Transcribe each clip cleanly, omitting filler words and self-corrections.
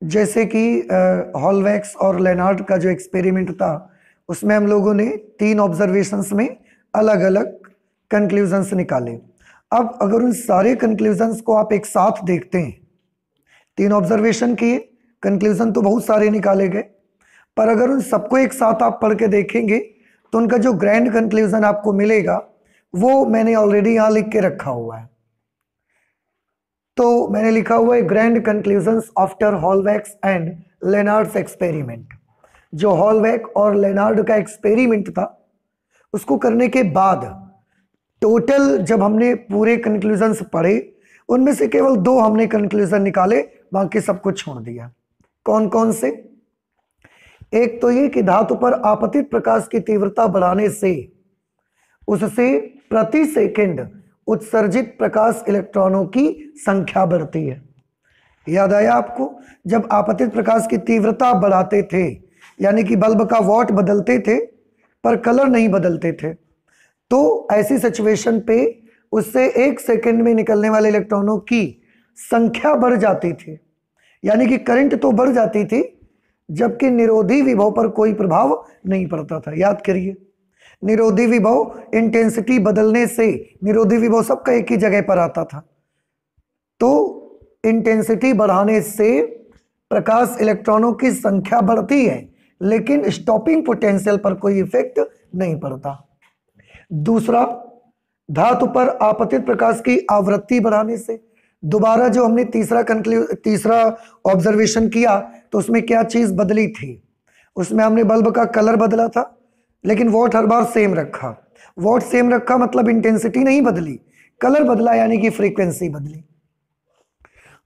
जैसे कि हॉलवैक्स और लेनार्ड का जो एक्सपेरिमेंट था उसमें हम लोगों ने 3 ऑब्जर्वेशंस में अलग अलग कंक्लूजन्स निकाले। अब अगर उन सारे कंक्लूजन्स को आप एक साथ देखते हैं, 3 ऑब्जर्वेशन किए, कंक्लूजन तो बहुत सारे निकाले गए, पर अगर उन सबको एक साथ आप पढ़ के देखेंगे तो उनका जो ग्रैंड कंक्लूजन आपको मिलेगा वो मैंने ऑलरेडी यहां लिख के रखा हुआ है। तो मैंने लिखा हुआ है grand conclusions after Hallwachs and Lenard's experiment. जो हॉलवैक और लेनार्ड का एक्सपेरिमेंट था उसको करने के बाद टोटल जब हमने पूरे कंक्लूजन्स पढ़े उनमें से केवल 2 हमने कंक्लूजन निकाले, बाकी सब कुछ छोड़ दिया। कौन कौन से? एक तो ये कि धातु पर आपतित प्रकाश की तीव्रता बढ़ाने से उससे प्रति सेकंड उत्सर्जित प्रकाश इलेक्ट्रॉनों की संख्या बढ़ती है। याद आया आपको? जब आपतित प्रकाश की तीव्रता बढ़ाते थे यानी कि बल्ब का वॉट बदलते थे पर कलर नहीं बदलते थे, तो ऐसी सिचुएशन पे उससे 1 सेकंड में निकलने वाले इलेक्ट्रॉनों की संख्या बढ़ जाती थी, यानी कि करंट तो बढ़ जाती थी जबकि निरोधी विभव पर कोई प्रभाव नहीं पड़ता था। याद करिए, निरोधी विभव इंटेंसिटी बदलने से निरोधी विभव सबका एक ही जगह पर आता था, तो इंटेंसिटी बढ़ाने से प्रकाश इलेक्ट्रॉनों की संख्या बढ़ती है लेकिन स्टॉपिंग पोटेंशियल पर कोई इफेक्ट नहीं पड़ता। दूसरा, धातु पर आपतित प्रकाश की आवृत्ति बढ़ाने से, दोबारा जो हमने तीसरा ऑब्जर्वेशन किया तो उसमें क्या चीज बदली थी? उसमें हमने बल्ब का कलर बदला था लेकिन वॉट हर बार सेम रखा। वॉट सेम रखा मतलब इंटेंसिटी नहीं बदली, कलर बदला यानी कि फ्रीक्वेंसी बदली।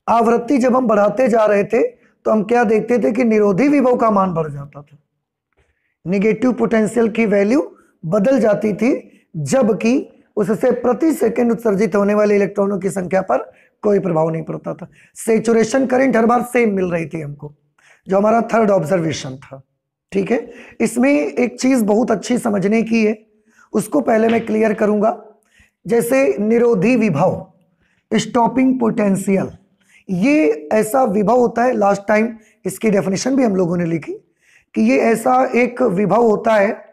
आवृत्ति जब हम बढ़ाते जा रहे थे तो हम क्या देखते थे कि निरोधी विभव का मान बढ़ जाता था, निगेटिव पोटेंशियल की वैल्यू बदल जाती थी, जबकि उससे प्रति सेकंड उत्सर्जित होने वाले इलेक्ट्रॉनों की संख्या पर कोई प्रभाव नहीं पड़ता था। सैचुरेशन करंट हर बार सेम मिल रही थी हमको, जो हमारा थर्ड ऑब्जर्वेशन था। ठीक है, इसमें एक चीज बहुत अच्छी समझने की है, उसको पहले मैं क्लियर करूंगा। जैसे निरोधी विभव, स्टॉपिंग पोटेंशियल, ये ऐसा विभव होता है, लास्ट टाइम इसकी डेफिनेशन भी हम लोगों ने लिखी कि ये ऐसा एक विभव होता है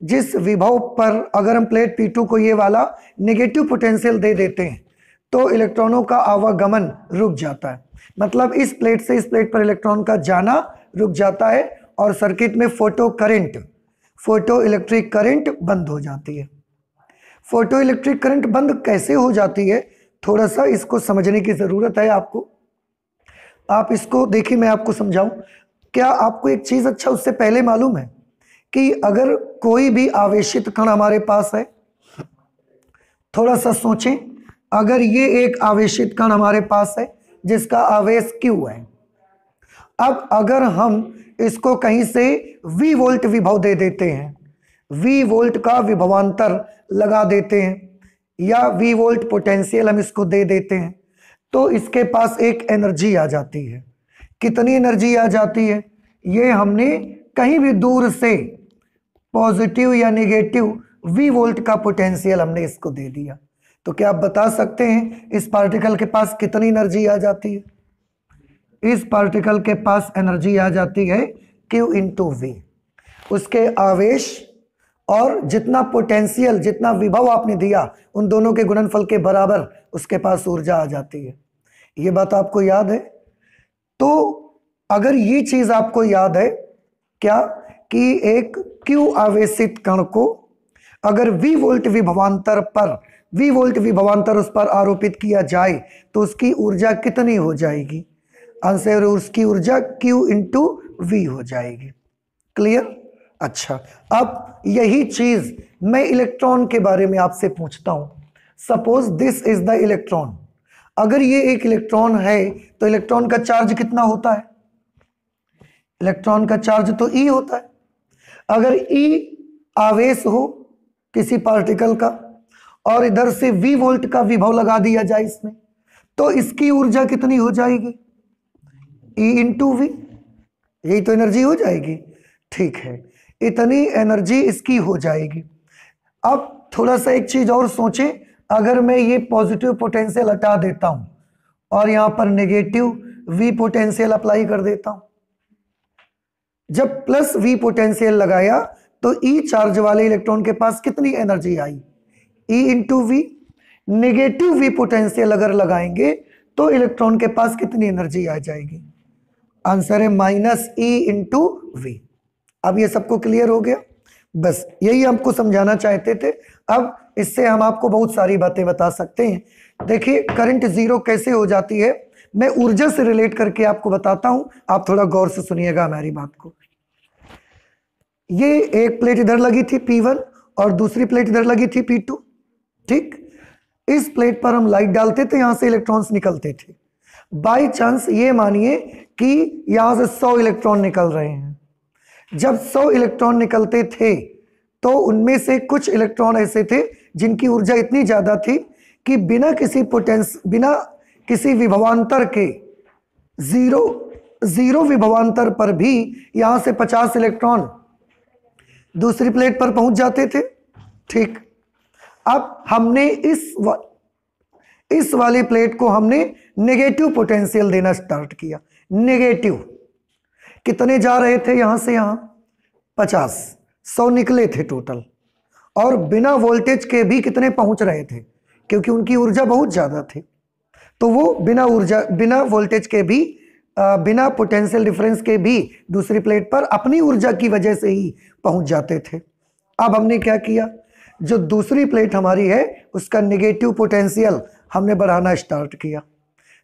जिस विभव पर अगर हम प्लेट P2 को ये वाला नेगेटिव पोटेंशियल दे देते हैं तो इलेक्ट्रॉनों का आवागमन रुक जाता है, मतलब इस प्लेट से इस प्लेट पर इलेक्ट्रॉन का जाना रुक जाता है और सर्किट में फोटो इलेक्ट्रिक करंट बंद हो जाती है। फोटो इलेक्ट्रिक करंट बंद कैसे हो जाती है, थोड़ा सा इसको समझने की जरूरत है आपको। आप इसको देखिए, मैं आपको समझाऊं। क्या आपको एक चीज अच्छा उससे पहले मालूम है कि अगर कोई भी आवेशित कण हमारे पास है, थोड़ा सा सोचें, अगर ये एक आवेशित कण हमारे पास है जिसका आवेश Q है, अब अगर हम इसको कहीं से V वोल्ट विभव दे देते हैं, V वोल्ट का विभवांतर लगा देते हैं या V वोल्ट पोटेंशियल हम इसको दे देते हैं, तो इसके पास एक एनर्जी आ जाती है। कितनी एनर्जी आ जाती है? ये हमने कहीं भी दूर से पॉजिटिव या नेगेटिव V वोल्ट का पोटेंशियल हमने इसको दे दिया, तो क्या आप बता सकते हैं इस पार्टिकल के पास कितनी एनर्जी आ जाती है? इस पार्टिकल के पास एनर्जी आ जाती है Q इंटू V। उसके आवेश और जितना पोटेंशियल, जितना विभव आपने दिया, उन दोनों के गुणनफल के बराबर उसके पास ऊर्जा आ जाती है। ये बात आपको याद है? तो अगर ये चीज आपको याद है क्या कि एक Q आवेशित कण को अगर V वोल्ट विभवांतर उस पर आरोपित किया जाए तो उसकी ऊर्जा कितनी हो जाएगी? आंसर, उसकी ऊर्जा Q इंटू V हो जाएगी। क्लियर? अच्छा, अब यही चीज मैं इलेक्ट्रॉन के बारे में आपसे पूछता हूं। Suppose this is the electron. अगर ये एक इलेक्ट्रॉन है तो इलेक्ट्रॉन का चार्ज कितना होता है? इलेक्ट्रॉन का चार्ज तो E होता है। अगर E आवेश हो किसी पार्टिकल का और इधर से V वोल्ट का विभव लगा दिया जाए इसमें, तो इसकी ऊर्जा कितनी हो जाएगी? E इंटू V, यही तो एनर्जी हो जाएगी। ठीक है, इतनी एनर्जी इसकी हो जाएगी। अब थोड़ा सा एक चीज और सोचें, अगर मैं ये पॉजिटिव पोटेंशियल हटा देता हूं और यहां पर नेगेटिव वी पोटेंशियल अप्लाई कर देता हूं। जब प्लस वी पोटेंशियल लगाया तो ई चार्ज वाले इलेक्ट्रॉन के पास कितनी एनर्जी आई, e into v. Negative v potential अगर लगाएंगे तो इलेक्ट्रॉन के पास कितनी एनर्जी आ जाएगी, आंसर है माइनस ई इंटू वी। अब ये सबको क्लियर हो गया, बस यही हमको समझाना चाहते थे। अब इससे हम आपको बहुत सारी बातें बता सकते हैं। देखिए करंट जीरो कैसे हो जाती है, मैं ऊर्जा से रिलेट करके आपको बताता हूं, आप थोड़ा गौर से सुनिएगा हमारी बात को। ये एक प्लेट इधर लगी थी P1 और दूसरी प्लेट इधर लगी थी P2, ठीक। इस प्लेट पर हम लाइट डालते थे, यहां से इलेक्ट्रॉन्स निकलते थे। बाय चांस ये मानिए कि यहां से 100 इलेक्ट्रॉन निकल रहे हैं। जब 100 इलेक्ट्रॉन निकलते थे तो उनमें से कुछ इलेक्ट्रॉन ऐसे थे जिनकी ऊर्जा इतनी ज्यादा थी कि बिना किसी विभवांतर के जीरो विभवांतर पर भी यहां से 50 इलेक्ट्रॉन दूसरी प्लेट पर पहुंच जाते थे, ठीक। अब हमने इस वाली प्लेट को हमने नेगेटिव पोटेंशियल देना स्टार्ट किया। नेगेटिव कितने जा रहे थे, यहां से यहां 50, 100 निकले थे टोटल, और बिना वोल्टेज के भी कितने पहुंच रहे थे, क्योंकि उनकी ऊर्जा बहुत ज्यादा थी, तो वो बिना वोल्टेज के भी, बिना पोटेंशियल डिफरेंस के भी दूसरी प्लेट पर अपनी ऊर्जा की वजह से ही पहुंच जाते थे। अब हमने क्या किया, जो दूसरी प्लेट हमारी है उसका नेगेटिव पोटेंशियल हमने बढ़ाना स्टार्ट किया।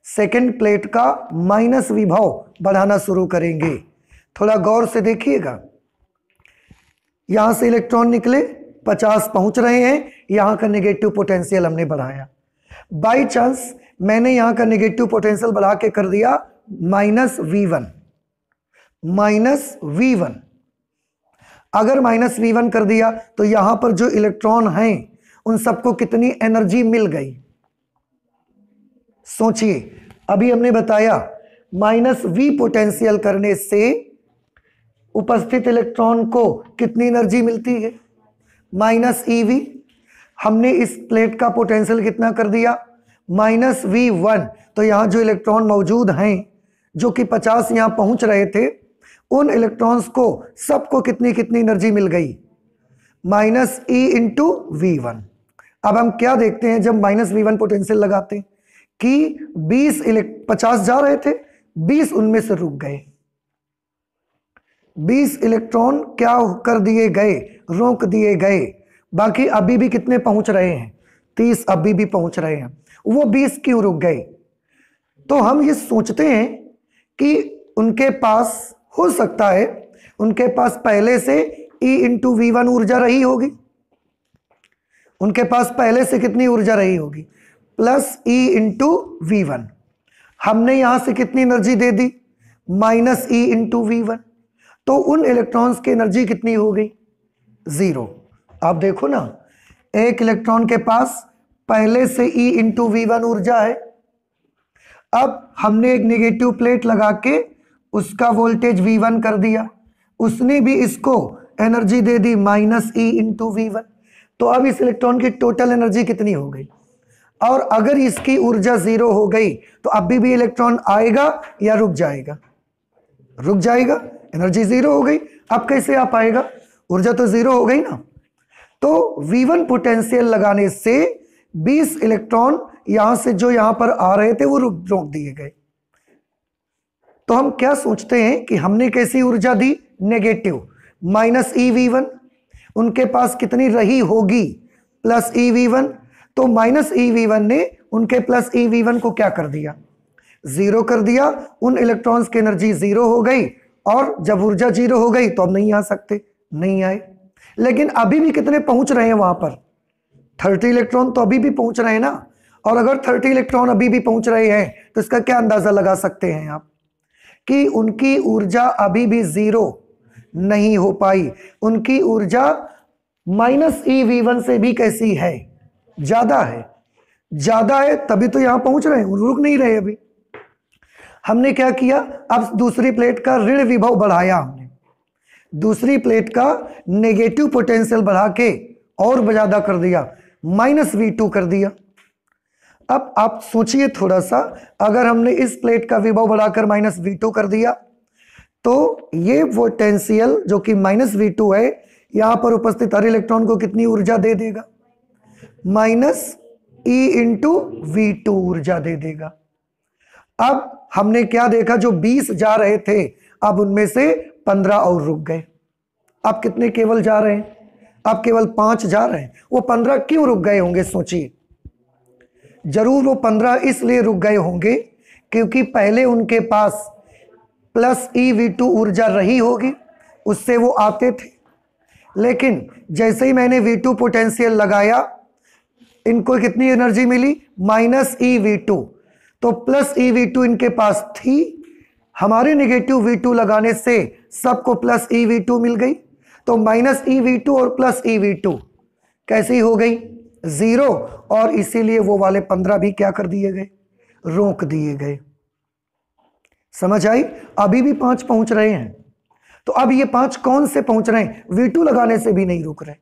सेकेंड प्लेट का माइनस विभव बढ़ाना शुरू करेंगे। थोड़ा गौर से देखिएगा, यहां से इलेक्ट्रॉन निकले, 50 पहुंच रहे हैं, यहां का नेगेटिव पोटेंशियल हमने बढ़ाया। बाय चांस मैंने यहां का नेगेटिव पोटेंशियल बढ़ा के कर दिया माइनस V1। अगर माइनस V1 कर दिया तो यहां पर जो इलेक्ट्रॉन हैं उन सबको कितनी एनर्जी मिल गई, सोचिए। अभी हमने बताया माइनस V पोटेंशियल करने से उपस्थित इलेक्ट्रॉन को कितनी एनर्जी मिलती है, माइनस EV। हमने इस प्लेट का पोटेंशियल कितना कर दिया, माइनस V1। तो यहां जो इलेक्ट्रॉन मौजूद हैं जो कि 50 यहां पहुंच रहे थे, उन इलेक्ट्रॉन्स को सबको कितनी कितनी एनर्जी मिल गई, माइनस E इंटू V1। अब हम क्या देखते हैं, जब माइनस V1 पोटेंशियल लगाते हैं कि 50 जा रहे थे, 20 उनमें से रुक गए। 20 इलेक्ट्रॉन क्या कर दिए गए, रोक दिए गए। बाकी अभी भी कितने पहुंच रहे हैं, 30 अभी भी पहुंच रहे हैं। वो 20 क्यों रुक गए, तो हम ये सोचते हैं कि उनके पास हो सकता है, उनके पास पहले से E इंटू V1 ऊर्जा रही होगी। उनके पास पहले से कितनी ऊर्जा रही होगी, प्लस E इंटू V1। हमने यहां से कितनी एनर्जी दे दी, माइनस E इंटू V1। तो उन इलेक्ट्रॉन्स की एनर्जी कितनी हो गई, 0। आप देखो ना, एक इलेक्ट्रॉन के पास पहले से E इंटू V1 ऊर्जा है। अब हमने एक नेगेटिव प्लेट लगा के उसका वोल्टेज V1 कर दिया, उसने भी इसको एनर्जी दे दी माइनस E इंटू V1। तो अब इस इलेक्ट्रॉन की टोटल एनर्जी कितनी हो गई, और अगर इसकी ऊर्जा 0 हो गई तो अभी भी इलेक्ट्रॉन आएगा या रुक जाएगा, रुक जाएगा, एनर्जी 0 हो गई। अब कैसे आ पाएगा, ऊर्जा तो 0 हो गई ना। तो V1 पोटेंशियल लगाने से 20 इलेक्ट्रॉन यहां से जो यहां पर आ रहे थे वो रोक दिए गए। तो हम क्या सोचते हैं कि हमने कैसी ऊर्जा दी, नेगेटिव, माइनस EV1। उनके पास कितनी रही होगी, प्लस EV1। तो माइनस EV1 ने उनके प्लस EV1 को क्या कर दिया, 0 कर दिया। उन इलेक्ट्रॉन्स की एनर्जी 0 हो गई, और जब ऊर्जा 0 हो गई तो अब नहीं आ सकते, नहीं आए। लेकिन अभी भी कितने पहुंच रहे हैं वहां पर, 30 इलेक्ट्रॉन तो अभी भी पहुंच रहे हैं ना। और अगर 30 इलेक्ट्रॉन अभी भी पहुंच रहे हैं तो इसका क्या अंदाजा लगा सकते हैं आप कि उनकी ऊर्जा अभी भी 0 नहीं हो पाई। उनकी ऊर्जा माइनस EV1 से भी कैसी है, ज्यादा है, ज्यादा है, तभी तो यहां पहुंच रहे हैं, रुक नहीं रहे अभी। हमने क्या किया, अब दूसरी प्लेट का ऋण विभव बढ़ाया हमने, दूसरी प्लेट का नेगेटिव पोटेंशियल बढ़ा के और ज्यादा कर दिया, माइनस V2 कर दिया। अब आप सोचिए थोड़ा सा, अगर हमने इस प्लेट का विभव बढ़ाकर -v2 कर दिया तो ये पोटेंशियल जो कि -v2 है, यहां पर उपस्थित हर इलेक्ट्रॉन को कितनी ऊर्जा दे देगा? -e/v2 ऊर्जा दे देगा। अब हमने क्या देखा, जो 20 जा रहे थे अब उनमें से 15 और रुक गए। अब कितने केवल जा रहे हैं? अब केवल 5 जा रहे हैं। वो 15 क्यों रुक गए होंगे? सोचिए, जरूर वो 15 इसलिए रुक गए होंगे क्योंकि पहले उनके पास +eV2 ऊर्जा रही होगी, उससे वो आते थे। लेकिन जैसे ही मैंने V2 पोटेंशियल लगाया, इनको कितनी एनर्जी मिली? -eV2। तो +eV2 इनके पास थी, हमारे नेगेटिव V2 लगाने से सबको +eV2 मिल गई। तो -eV2 और +eV2 कैसी हो गई? 0। और इसीलिए वो वाले 15 भी क्या कर दिए गए? रोक दिए गए। समझ आई? अभी भी 5 पहुंच रहे हैं। तो अब ये 5 कौन से पहुंच रहे हैं? V2 लगाने से भी नहीं रुक रहे।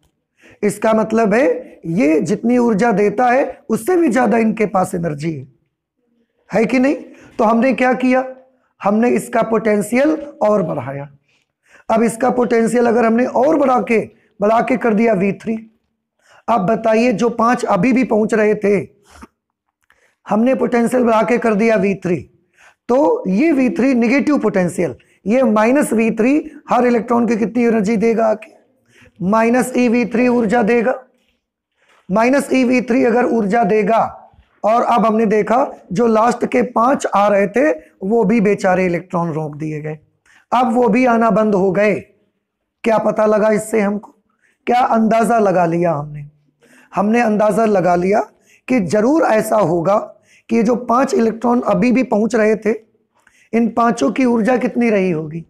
इसका मतलब है ये जितनी ऊर्जा देता है उससे भी ज्यादा इनके पास एनर्जी है कि नहीं? तो हमने क्या किया? हमने इसका पोटेंशियल और बढ़ाया। अब इसका पोटेंशियल अगर हमने और बढ़ा के कर दिया V3। अब बताइए, जो 5 अभी भी पहुंच रहे थे, हमने पोटेंशियल बढ़ा के कर दिया V3, तो ये V3 नेगेटिव पोटेंशियल, ये -V3 हर इलेक्ट्रॉन की कितनी एनर्जी देगा? आके -eV3 ऊर्जा देगा। -eV3 अगर ऊर्जा देगा, और अब हमने देखा जो लास्ट के 5 आ रहे थे वो भी बेचारे इलेक्ट्रॉन रोक दिए गए। अब वो भी आना बंद हो गए। क्या पता लगा इससे हमको? क्या अंदाजा लगा लिया हमने अंदाजा लगा लिया कि जरूर ऐसा होगा कि जो 5 इलेक्ट्रॉन अभी भी पहुंच रहे थे, इन पांचों की ऊर्जा कितनी रही होगी?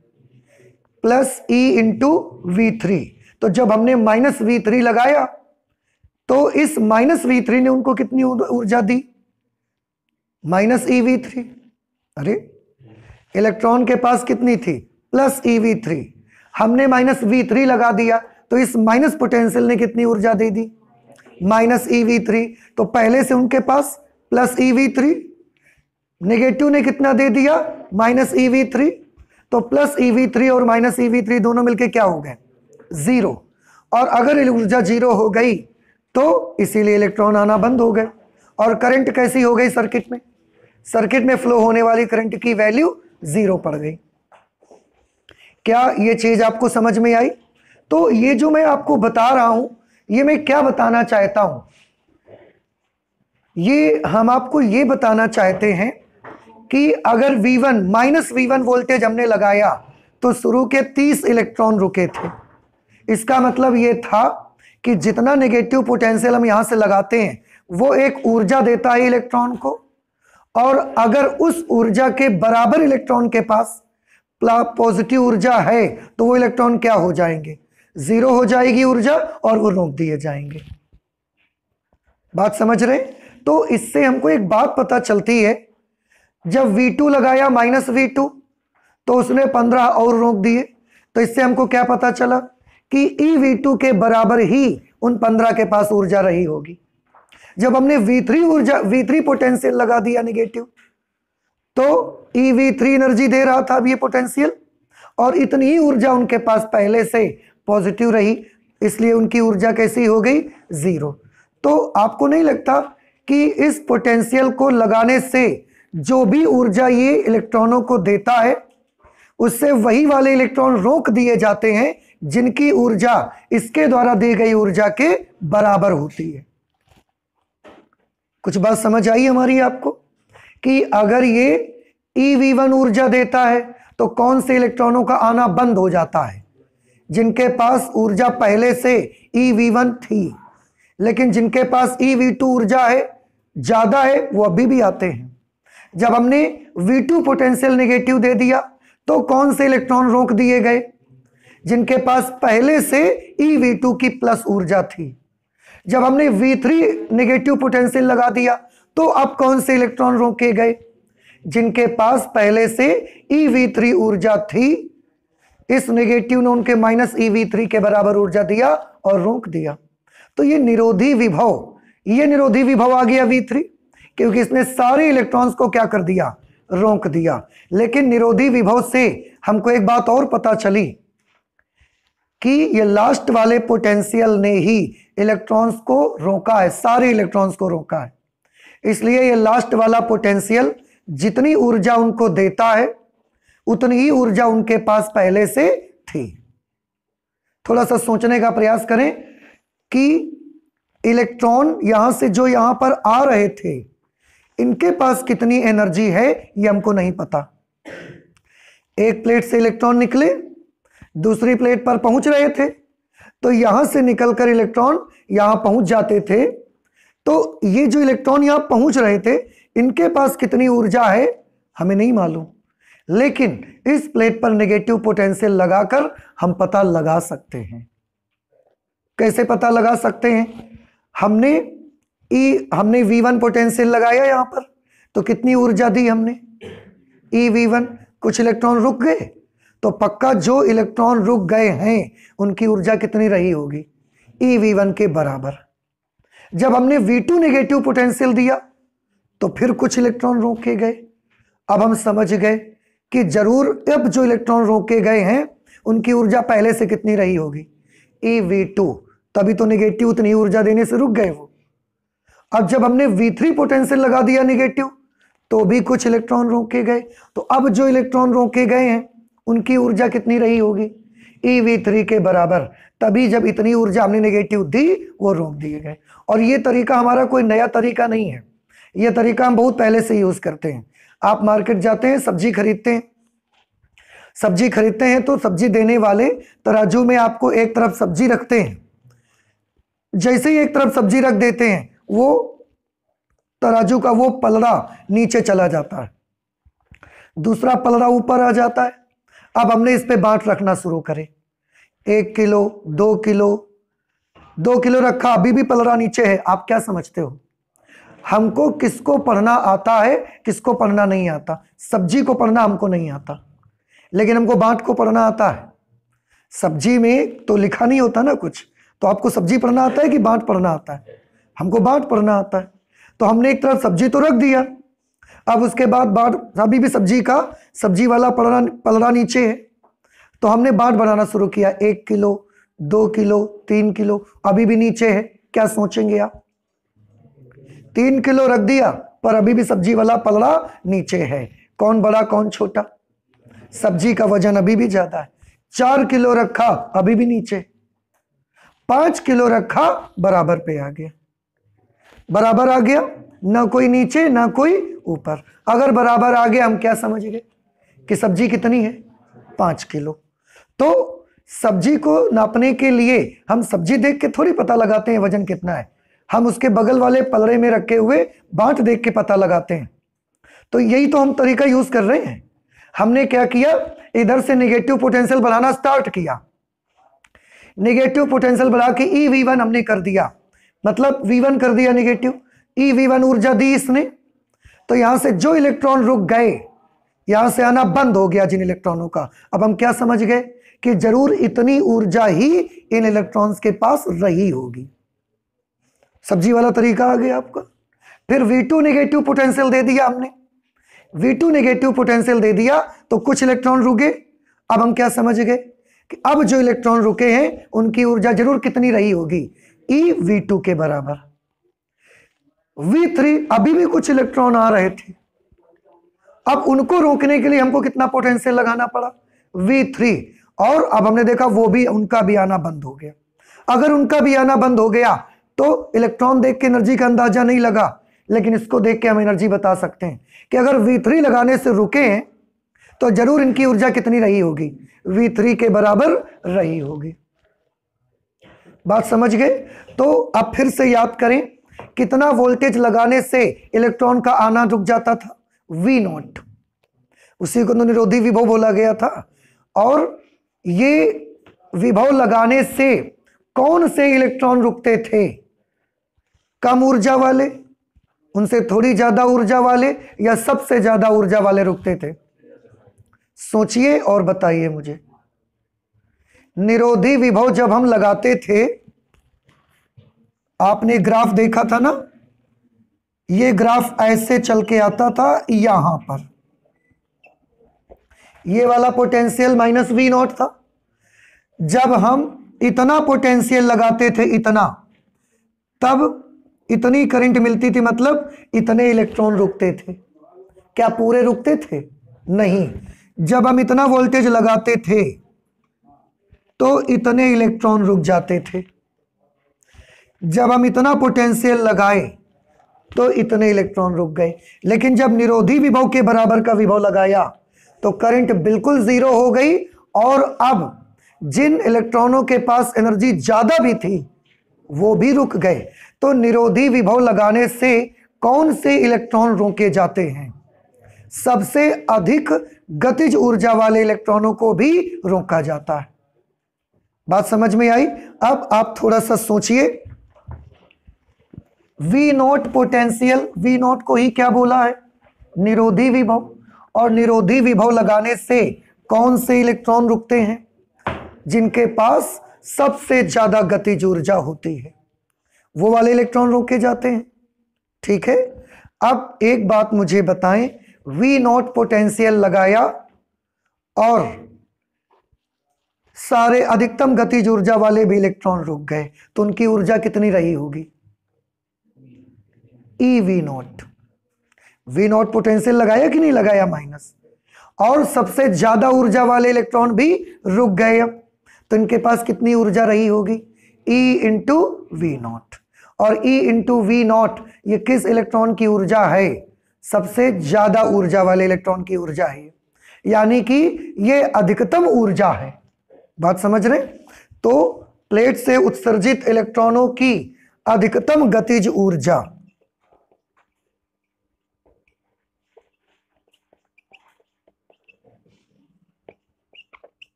+e/v3। तो जब हमने -v3 लगाया तो इस -v3 ने उनको कितनी ऊर्जा दी? -eV3। अरे इलेक्ट्रॉन के पास कितनी थी? +eV3। हमने -v3 लगा दिया तो इस माइनस पोटेंशियल ने कितनी ऊर्जा दे दी? -eV3। तो पहले से उनके पास +eV3, नेगेटिव ने कितना दे दिया? -eV3। तो +eV3 और -eV3 दोनों मिलके क्या हो गए? 0। और अगर ऊर्जा 0 हो गई तो इसीलिए इलेक्ट्रॉन आना बंद हो गए। और करंट कैसी हो गई सर्किट में? सर्किट में फ्लो होने वाली करंट की वैल्यू 0 पड़ गई। क्या ये चीज आपको समझ में आई? तो ये जो मैं आपको बता रहा हूं, ये मैं क्या बताना चाहता हूं? ये हम आपको ये बताना चाहते हैं कि अगर V1 वोल्टेज हमने लगाया तो शुरू के 30 इलेक्ट्रॉन रुके थे। इसका मतलब ये था कि जितना नेगेटिव पोटेंशियल हम यहां से लगाते हैं वो एक ऊर्जा देता है इलेक्ट्रॉन को, और अगर उस ऊर्जा के बराबर इलेक्ट्रॉन के पास पॉजिटिव ऊर्जा है तो वो इलेक्ट्रॉन क्या हो जाएंगे? 0 हो जाएगी ऊर्जा और वो रोक दिए जाएंगे। बात समझ रहे? तो इससे हमको एक बात पता चलती है, जब V2 लगाया -V2 तो उसने 15 और रोक दिए। तो इससे हमको क्या पता चला कि eV2 के बराबर ही उन 15 के पास ऊर्जा रही होगी। जब हमने V3 पोटेंशियल लगा दिया नेगेटिव, तो eV3 एनर्जी दे रहा था अब ये पोटेंशियल, और इतनी ही ऊर्जा उनके पास पहले से पॉजिटिव रही, इसलिए उनकी ऊर्जा कैसी हो गई? 0। तो आपको नहीं लगता कि इस पोटेंशियल को लगाने से जो भी ऊर्जा ये इलेक्ट्रॉनों को देता है उससे वही वाले इलेक्ट्रॉन रोक दिए जाते हैं जिनकी ऊर्जा इसके द्वारा दी गई ऊर्जा के बराबर होती है। कुछ बात समझ आई हमारी आपको? कि अगर ये eV1 ऊर्जा देता है तो कौन से इलेक्ट्रॉनों का आना बंद हो जाता है? जिनके पास ऊर्जा पहले से eV1 थी, लेकिन जिनके पास eV2 ऊर्जा है, ज्यादा है, वो अभी भी आते हैं। जब हमने V2 पोटेंशियल नेगेटिव दे दिया तो कौन से इलेक्ट्रॉन रोक दिए गए? जिनके पास पहले से eV2 की प्लस ऊर्जा थी। जब हमने V3 नेगेटिव पोटेंशियल लगा दिया तो अब कौन से इलेक्ट्रॉन रोके गए? जिनके पास पहले से eV3 ऊर्जा थी। इस नेगेटिव ने उनके -eV3 के बराबर ऊर्जा दिया और रोक दिया। तो ये निरोधी विभव आ गया V3। क्योंकि इसने सारे इलेक्ट्रॉन्स को क्या कर दिया, रोक दिया। लेकिन निरोधी विभव से हमको एक बात और पता चली कि ये लास्ट वाले पोटेंशियल ने ही इलेक्ट्रॉन्स को रोका है, सारे इलेक्ट्रॉन्स को रोका है। इसलिए ये लास्ट वाला पोटेंशियल जितनी ऊर्जा उनको देता है उतनी ही ऊर्जा उनके पास पहले से थी। थोड़ा सा सोचने का प्रयास करें कि इलेक्ट्रॉन यहां से जो यहां पर आ रहे थे इनके पास कितनी एनर्जी है ये हमको नहीं पता। एक प्लेट से इलेक्ट्रॉन निकले, दूसरी प्लेट पर पहुंच रहे थे, तो यहां से निकलकर इलेक्ट्रॉन यहां पहुंच जाते थे। तो ये जो इलेक्ट्रॉन यहां पहुंच रहे थे इनके पास कितनी ऊर्जा है हमें नहीं मालूम, लेकिन इस प्लेट पर नेगेटिव पोटेंशियल लगाकर हम पता लगा सकते हैं। कैसे पता लगा सकते हैं? हमने V1 पोटेंशियल लगाया यहां पर, तो कितनी ऊर्जा दी हमने, EV1। कुछ इलेक्ट्रॉन रुक गए, तो पक्का जो इलेक्ट्रॉन रुक गए हैं उनकी ऊर्जा कितनी रही होगी, EV1 के बराबर। जब हमने V2 नेगेटिव पोटेंशियल दिया तो फिर कुछ इलेक्ट्रॉन रोके गए। अब हम समझ गए कि जरूर अब जो इलेक्ट्रॉन रोके गए हैं उनकी ऊर्जा पहले से कितनी रही होगी, EV2, तभी तो नेगेटिव उतनी ऊर्जा देने से रुक गए वो। अब जब हमने V3 पोटेंशियल लगा दिया नेगेटिव तो भी कुछ इलेक्ट्रॉन रोके गए, तो अब जो इलेक्ट्रॉन रोके गए हैं उनकी ऊर्जा कितनी रही होगी, EV3 के बराबर। तभी जब इतनी ऊर्जा हमने नेगेटिव दी वो रोक दिए गए। और ये तरीका हमारा कोई नया तरीका नहीं है, ये तरीका हम बहुत पहले से यूज करते हैं। आप मार्केट जाते हैं, सब्जी खरीदते हैं तो सब्जी देने वाले तराजू में आपको एक तरफ सब्जी रखते हैं। जैसे ही एक तरफ सब्जी रख देते हैं वो तराजू का वो पलड़ा नीचे चला जाता है, दूसरा पलड़ा ऊपर आ जाता है। अब हमने इस पे बांट रखना शुरू करें, 1 किलो 2 किलो 2 किलो रखा, अभी भी पलड़ा नीचे है। आप क्या समझते हो, हमको किसको पढ़ना आता है किसको पढ़ना नहीं आता? सब्जी को पढ़ना हमको नहीं आता, लेकिन हमको बांट को पढ़ना आता है। सब्जी में तो लिखा नहीं होता ना कुछ, तो आपको सब्जी पढ़ना आता है कि बांट पढ़ना आता है? हमको बांट पढ़ना आता है। तो हमने एक तरफ सब्जी तो रख दिया, अब उसके बाद बांट, अभी भी सब्जी वाला पलड़ा नीचे है, तो हमने बांट बनाना शुरू किया, 1 किलो 2 किलो 3 किलो, अभी भी नीचे है। क्या सोचेंगे आप? 3 किलो रख दिया पर अभी भी सब्जी वाला पलड़ा नीचे है। कौन बड़ा कौन छोटा? सब्जी का वजन अभी भी ज्यादा है। 4 किलो रखा, अभी भी नीचे। 5 किलो रखा, बराबर पे आ गया, बराबर आ गया, ना कोई नीचे ना कोई ऊपर। अगर बराबर आ गया हम क्या समझ गए कि सब्जी कितनी है, 5 किलो। तो सब्जी को नापने के लिए हम सब्जी देख के थोड़ी पता लगाते हैं वजन कितना है, हम उसके बगल वाले पलड़े में रखे हुए बांट देख के पता लगाते हैं। तो यही तो हम तरीका यूज कर रहे हैं। हमने क्या किया, इधर से नेगेटिव पोटेंशियल बनाना स्टार्ट किया, नेगेटिव पोटेंशियल बढ़ा के EV1 हमने कर दिया, मतलब V1 कर दिया नेगेटिव, EV1 ऊर्जा दी इसने। तो यहां से जो इलेक्ट्रॉन रुक गए, यहां से आना बंद हो गया जिन इलेक्ट्रॉनों का। अब हम क्या समझ गए कि जरूर इतनी ऊर्जा ही इन इलेक्ट्रॉन्स के पास रही होगी। सब्जी वाला तरीका आ गया आपका। फिर V2 नेगेटिव पोटेंशियल दे दिया हमने, V2 नेगेटिव पोटेंशियल दे दिया तो कुछ इलेक्ट्रॉन रुके। अब हम क्या समझ गए कि अब जो इलेक्ट्रॉन रुके हैं उनकी ऊर्जा जरूर कितनी रही होगी, EV2 के बराबर। V3 अभी भी कुछ इलेक्ट्रॉन आ रहे थे, अब उनको रोकने के लिए हमको कितना पोटेंशियल लगाना पड़ा, V3। और अब हमने देखा वो भी, उनका भी आना बंद हो गया। अगर उनका भी आना बंद हो गया तो इलेक्ट्रॉन देख के एनर्जी का अंदाजा नहीं लगा, लेकिन इसको देख के हम एनर्जी बता सकते हैं कि अगर V3 लगाने से रुके हैं तो जरूर इनकी ऊर्जा कितनी रही होगी, V3 के बराबर रही होगी। बात समझ गए? तो अब फिर से याद करें, कितना वोल्टेज लगाने से इलेक्ट्रॉन का आना रुक जाता था, V0। उसी को निरोधी विभव बोला गया था। और ये विभव लगाने से कौन से इलेक्ट्रॉन रुकते थे, कम ऊर्जा वाले, उनसे थोड़ी ज्यादा ऊर्जा वाले, या सबसे ज्यादा ऊर्जा वाले रुकते थे? सोचिए और बताइए मुझे। निरोधी विभव जब हम लगाते थे, आपने ग्राफ देखा था ना, ये ग्राफ ऐसे चल के आता था यहां पर, ये वाला पोटेंशियल माइनस वी नॉट था। जब हम इतना पोटेंशियल लगाते थे, इतना, तब इतनी करंट मिलती थी, मतलब इतने इलेक्ट्रॉन रुकते थे। क्या पूरे रुकते थे? नहीं। जब हम इतना वोल्टेज लगाते थे तो इतने इलेक्ट्रॉन रुक जाते थे। जब हम इतना पोटेंशियल लगाए तो इतने इलेक्ट्रॉन रुक गए। लेकिन जब निरोधी विभव के बराबर का विभव लगाया तो करंट बिल्कुल जीरो हो गई, और अब जिन इलेक्ट्रॉनों के पास एनर्जी ज्यादा भी थी वो भी रुक गए। तो निरोधी विभव लगाने से कौन से इलेक्ट्रॉन रोके जाते हैं? सबसे अधिक गतिज ऊर्जा वाले इलेक्ट्रॉनों को भी रोका जाता है। बात समझ में आई? अब आप थोड़ा सा सोचिए, v naught potential, v naught को ही क्या बोला है? निरोधी विभव। और निरोधी विभव लगाने से कौन से इलेक्ट्रॉन रुकते हैं? जिनके पास सबसे ज्यादा गतिज ऊर्जा होती है, वो वाले इलेक्ट्रॉन रोके जाते हैं। ठीक है। अब एक बात मुझे बताएं, वी नॉट पोटेंशियल लगाया और सारे अधिकतम गतिज ऊर्जा वाले भी इलेक्ट्रॉन रुक गए, तो उनकी ऊर्जा कितनी रही होगी? E v naught. V naught potential लगाया कि नहीं लगाया? माइनस। और सबसे ज्यादा ऊर्जा वाले इलेक्ट्रॉन भी रुक गए, अब तो इनके पास कितनी ऊर्जा रही होगी? E into v naught. और ई इंटू वी नॉट ये किस इलेक्ट्रॉन की ऊर्जा है? सबसे ज्यादा ऊर्जा वाले इलेक्ट्रॉन की ऊर्जा है, यानी कि ये अधिकतम ऊर्जा है। बात समझ रहे? तो प्लेट से उत्सर्जित इलेक्ट्रॉनों की अधिकतम गतिज ऊर्जा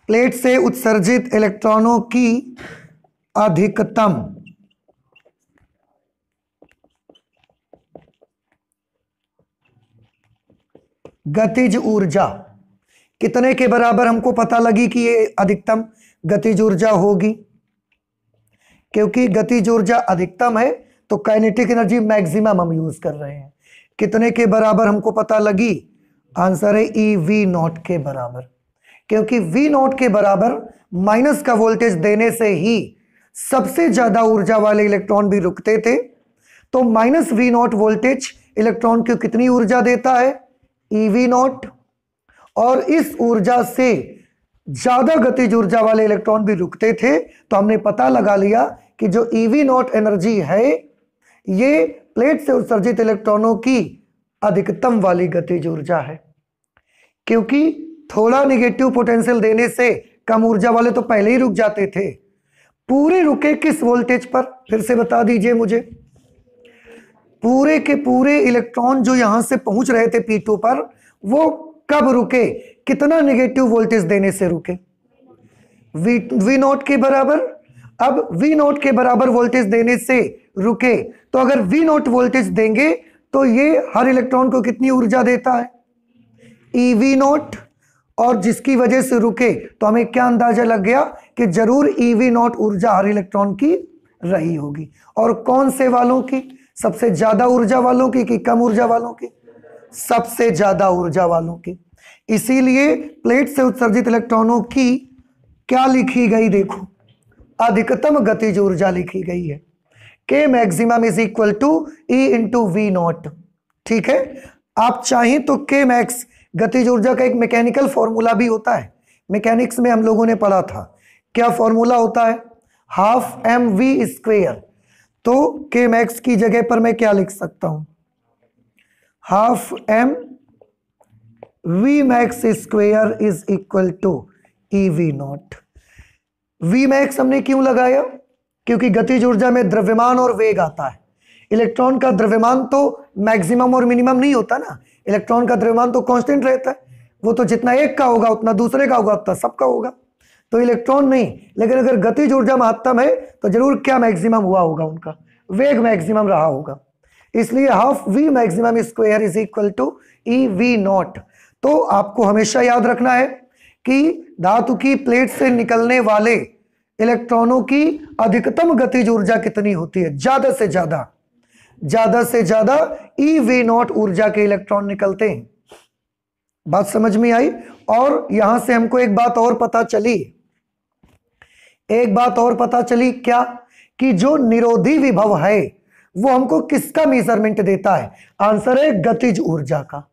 प्लेट से उत्सर्जित इलेक्ट्रॉनों की अधिकतम गतिज ऊर्जा कितने के बराबर हमको पता लगी कि ये अधिकतम गतिज ऊर्जा होगी? क्योंकि गतिज ऊर्जा अधिकतम है तो काइनेटिक एनर्जी मैक्सिमम हम यूज कर रहे हैं। कितने के बराबर हमको पता लगी? आंसर है ई वी नॉट के बराबर। क्योंकि वी नॉट के बराबर माइनस का वोल्टेज देने से ही सबसे ज्यादा ऊर्जा वाले इलेक्ट्रॉन भी रुकते थे। तो minus v naught voltage electron को कितनी ऊर्जा देता है? E v naught. और इस ऊर्जा से ज्यादा गतिज ऊर्जा वाले इलेक्ट्रॉन भी रुकते थे, तो हमने पता लगा लिया कि जो ई वी नॉट एनर्जी है ये प्लेट से उत्सर्जित इलेक्ट्रॉनों की अधिकतम वाली गतिज ऊर्जा है। क्योंकि थोड़ा निगेटिव पोटेंशियल देने से कम ऊर्जा वाले तो पहले ही रुक जाते थे। पूरे रुके किस वोल्टेज पर? फिर से बता दीजिए मुझे। पूरे के पूरे इलेक्ट्रॉन जो यहां से पहुंच रहे थे P2 पर, वो कब रुके? कितना निगेटिव वोल्टेज देने से रुके? वी नॉट के बराबर। अब वी नॉट के बराबर वोल्टेज देने से रुके, तो अगर वी नॉट वोल्टेज देंगे तो ये हर इलेक्ट्रॉन को कितनी ऊर्जा देता है? E v naught. और जिसकी वजह से रुके, तो हमें क्या अंदाजा लग गया कि जरूर ई वी नॉट ऊर्जा हर इलेक्ट्रॉन की रही होगी। और कौन से वालों की? सबसे ज्यादा ऊर्जा वालों की कि कम ऊर्जा वालों की? सबसे ज्यादा ऊर्जा वालों की। इसीलिए प्लेट से उत्सर्जित इलेक्ट्रॉनों की क्या लिखी गई? देखो, अधिकतम गतिज ऊर्जा लिखी गई है। K maximum is equal to e into v naught. ठीक है। आप चाहें तो के मैक्स गतिज ऊर्जा का एक मैकेनिकल फॉर्मूला भी होता है, मैकेनिक्स में हम लोगों ने पढ़ा था। क्या फॉर्मूला होता है? Half m v square. तो के मैक्स की जगह पर मैं क्या लिख सकता हूं? Half m v max square is equal to e v naught. V max हमने क्यों लगाया? क्योंकि गतिज ऊर्जा में द्रव्यमान और वेग आता है। इलेक्ट्रॉन का द्रव्यमान तो मैक्सिमम और मिनिमम नहीं होता ना, इलेक्ट्रॉन का द्रव्यमान तो कांस्टेंट रहता है। वो तो जितना एक का होगा उतना दूसरे का होगा, उतना सबका होगा। तो इलेक्ट्रॉन नहीं, लेकिन अगर गतिज ऊर्जा महत्तम है तो जरूर क्या मैक्सिमम हुआ होगा? उनका वेग मैक्सिमम रहा होगा। इसलिए half v maximum square is equal to e v naught. तो आपको हमेशा याद रखना है कि धातु की प्लेट से निकलने वाले इलेक्ट्रॉनों की अधिकतम गतिज ऊर्जा कितनी होती है? ज्यादा से ज्यादा eV0 ऊर्जा के इलेक्ट्रॉन निकलते हैं। बात समझ में आई? और यहां से हमको एक बात और पता चली, क्या? कि जो निरोधी विभव है वो हमको किसका मेजरमेंट देता है? आंसर है गतिज ऊर्जा का।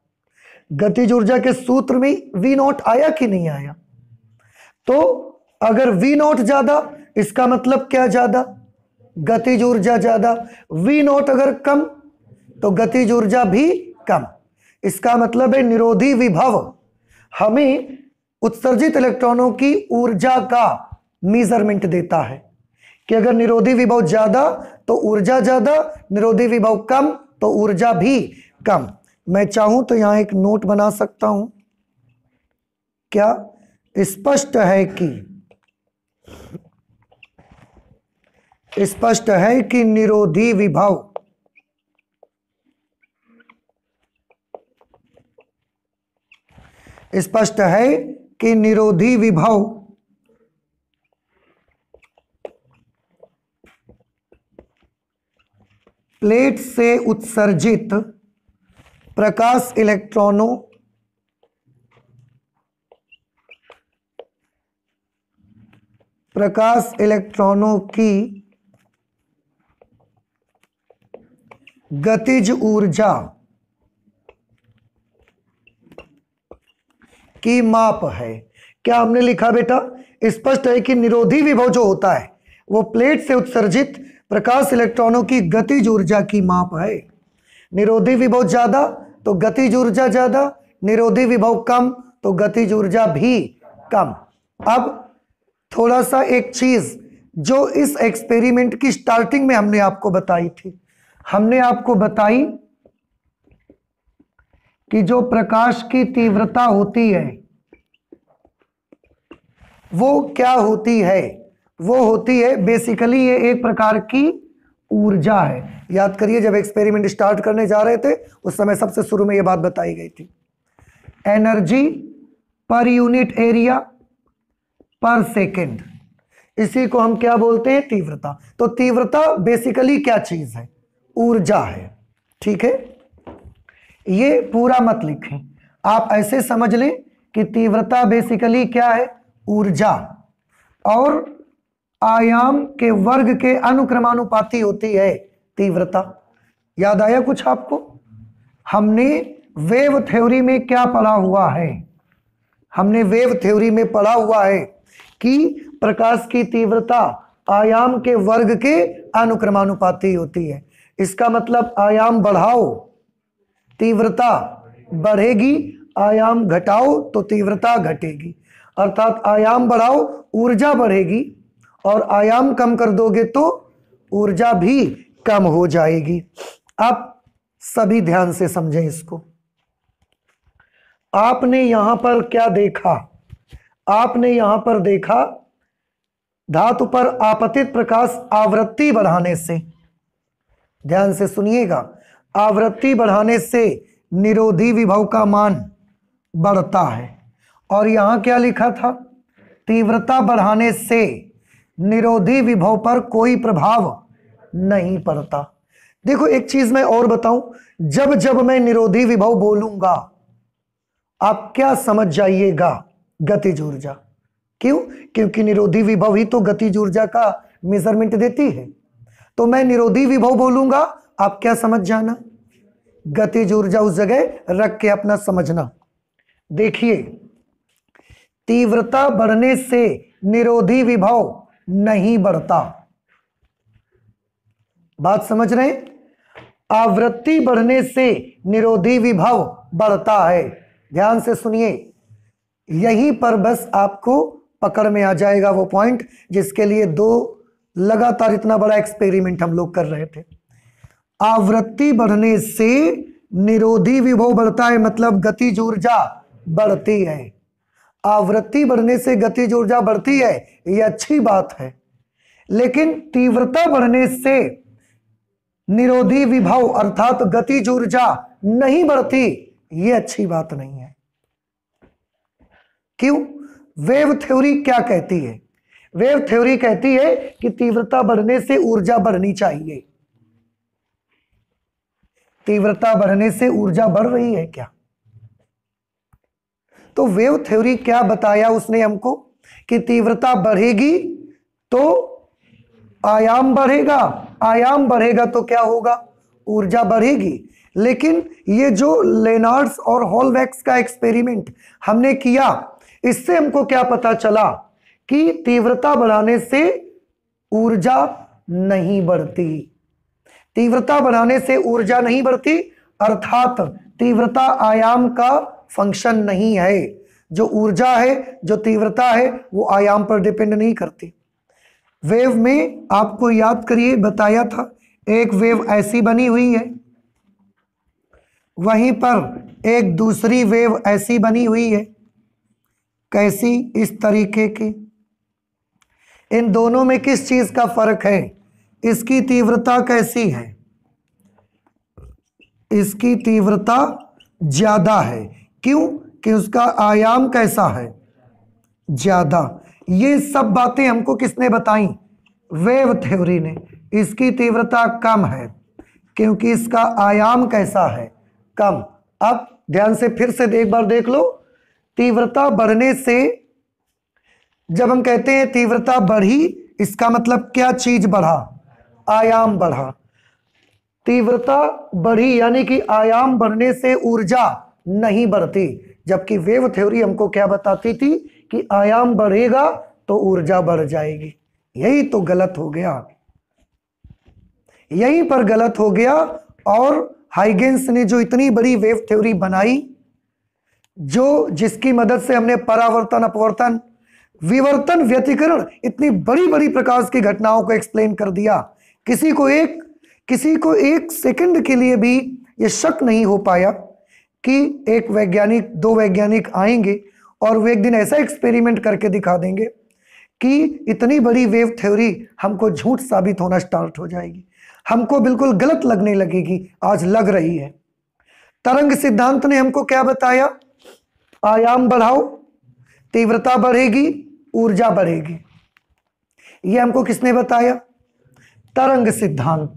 गतिज ऊर्जा के सूत्र में V0 आया कि नहीं आया? तो अगर V0 ज्यादा, इसका मतलब क्या? ज्यादा गतिज ऊर्जा ज्यादा। V0 अगर कम तो गतिज ऊर्जा भी कम। इसका मतलब है निरोधी विभव हमें उत्सर्जित इलेक्ट्रॉनों की ऊर्जा का मेजरमेंट देता है कि अगर निरोधी विभव ज्यादा तो ऊर्जा ज्यादा, निरोधी विभव कम तो ऊर्जा भी कम। मैं चाहूं तो यहां एक नोट बना सकता हूं। क्या स्पष्ट है कि निरोधी विभव प्लेट से उत्सर्जित प्रकाश इलेक्ट्रॉनों की गतिज ऊर्जा की माप है। क्या हमने लिखा बेटा? स्पष्ट है कि निरोधी विभव जो होता है वो प्लेट से उत्सर्जित प्रकाश इलेक्ट्रॉनों की गतिज ऊर्जा की माप है। निरोधी विभव ज्यादा तो गतिज ऊर्जा ज्यादा, निरोधी विभव कम तो गतिज ऊर्जा भी कम। अब थोड़ा सा एक चीज जो इस एक्सपेरिमेंट की स्टार्टिंग में हमने आपको बताई थी, हमने आपको बताई कि जो प्रकाश की तीव्रता होती है वो क्या होती है? वो होती है बेसिकली ये एक प्रकार की ऊर्जा है। याद करिए जब एक्सपेरिमेंट स्टार्ट करने जा रहे थे उस समय सबसे शुरू में ये बात बताई गई थी, एनर्जी पर यूनिट एरिया पर सेकेंड। इसी को हम क्या बोलते हैं? तीव्रता। तो तीव्रता बेसिकली क्या चीज है? ऊर्जा है। ठीक है, ये पूरा मत लिखें, आप ऐसे समझ लें कि तीव्रता बेसिकली क्या है? ऊर्जा, और आयाम के वर्ग के अनुक्रमानुपाती होती है तीव्रता। याद आया कुछ आपको? हमने वेव थ्योरी में क्या पढ़ा हुआ है? हमने वेव थ्योरी में पढ़ा हुआ है कि प्रकाश की तीव्रता आयाम के वर्ग के अनुक्रमानुपाती होती है। इसका मतलब आयाम बढ़ाओ तीव्रता बढ़ेगी, आयाम घटाओ तो तीव्रता घटेगी। अर्थात आयाम बढ़ाओ ऊर्जा बढ़ेगी और आयाम कम कर दोगे तो ऊर्जा भी कम हो जाएगी। आप सभी ध्यान से समझें इसको। आपने यहां पर क्या देखा? आपने यहां पर देखा धातु पर आपतित प्रकाश आवृत्ति बढ़ाने से, ध्यान से सुनिएगा, आवृत्ति बढ़ाने से निरोधी विभव का मान बढ़ता है। और यहां क्या लिखा था? तीव्रता बढ़ाने से निरोधी विभव पर कोई प्रभाव नहीं पड़ता। देखो एक चीज मैं और बताऊं, जब जब मैं निरोधी विभव बोलूंगा आप क्या समझ जाइएगा? गतिज ऊर्जा। क्यों? क्योंकि निरोधी विभव ही तो गतिज ऊर्जा का मेजरमेंट देती है। तो मैं निरोधी विभव बोलूंगा, आप क्या समझ जाना? गतिज ऊर्जा उस जगह रख के अपना समझना। देखिए, तीव्रता बढ़ने से निरोधी विभव नहीं बढ़ता। बात समझ रहे हैं? आवृत्ति बढ़ने से निरोधी विभव बढ़ता है। ध्यान से सुनिए, यहीं पर बस आपको पकड़ में आ जाएगा वो पॉइंट जिसके लिए दो लगातार इतना बड़ा एक्सपेरिमेंट हम लोग कर रहे थे। आवृत्ति बढ़ने से निरोधी विभव बढ़ता है, मतलब गतिज ऊर्जा बढ़ती है। आवृत्ति बढ़ने से गतिज ऊर्जा बढ़ती है, यह अच्छी बात है। लेकिन तीव्रता बढ़ने से निरोधी विभव अर्थात गतिज ऊर्जा नहीं बढ़ती, यह अच्छी बात नहीं है। क्यों? वेव थ्योरी क्या कहती है? वेव थ्योरी कहती है कि तीव्रता बढ़ने से ऊर्जा बढ़नी चाहिए। तीव्रता बढ़ने से ऊर्जा बढ़ रही है क्या? तो वेव थ्योरी क्या बताया उसने हमको कि तीव्रता बढ़ेगी तो आयाम बढ़ेगा, आयाम बढ़ेगा तो क्या होगा? ऊर्जा बढ़ेगी। लेकिन ये जो लेनार्ड्स और हॉलवैक्स का एक्सपेरिमेंट हमने किया, इससे हमको क्या पता चला कि तीव्रता बढ़ाने से ऊर्जा नहीं बढ़ती। तीव्रता बढ़ाने से ऊर्जा नहीं बढ़ती, अर्थात तीव्रता आयाम का फंक्शन नहीं है। जो ऊर्जा है, जो तीव्रता है, वो आयाम पर डिपेंड नहीं करती। वेव में आपको याद करिए, बताया था एक वेव ऐसी बनी हुई है, वहीं पर एक दूसरी वेव ऐसी बनी हुई है। कैसी? इस तरीके की। इन दोनों में किस चीज का फर्क है? इसकी तीव्रता कैसी है? इसकी तीव्रता ज्यादा है। क्यों? कि उसका आयाम कैसा है? ज्यादा। ये सब बातें हमको किसने बताई? वेव थ्योरी ने। इसकी तीव्रता कम है क्योंकि इसका आयाम कैसा है? कम। अब ध्यान से फिर से एक बार देख लो। तीव्रता बढ़ने से, जब हम कहते हैं तीव्रता बढ़ी, इसका मतलब क्या चीज बढ़ा? आयाम बढ़ा। तीव्रता बढ़ी यानी कि आयाम बढ़ने से ऊर्जा नहीं बढ़ती, जबकि वेव थ्योरी हमको क्या बताती थी कि आयाम बढ़ेगा तो ऊर्जा बढ़ जाएगी। यही तो गलत हो गया, यहीं पर गलत हो गया। और हाइगेंस ने जो इतनी बड़ी वेव थ्योरी बनाई, जो जिसकी मदद से हमने परावर्तन, अपवर्तन, विवर्तन, व्यतिकरण, इतनी बड़ी बड़ी प्रकाश की घटनाओं को एक्सप्लेन कर दिया, किसी को एक सेकंड के लिए भी यह शक नहीं हो पाया कि एक वैज्ञानिक, दो वैज्ञानिक आएंगे और वो एक दिन ऐसा एक्सपेरिमेंट करके दिखा देंगे कि इतनी बड़ी वेव थ्योरी हमको झूठ साबित होना स्टार्ट हो जाएगी, हमको बिल्कुल गलत लगने लगेगी। आज लग रही है। तरंग सिद्धांत ने हमको क्या बताया? आयाम बढ़ाओ, तीव्रता बढ़ेगी, ऊर्जा बढ़ेगी। ये हमको किसने बताया? तरंग सिद्धांत।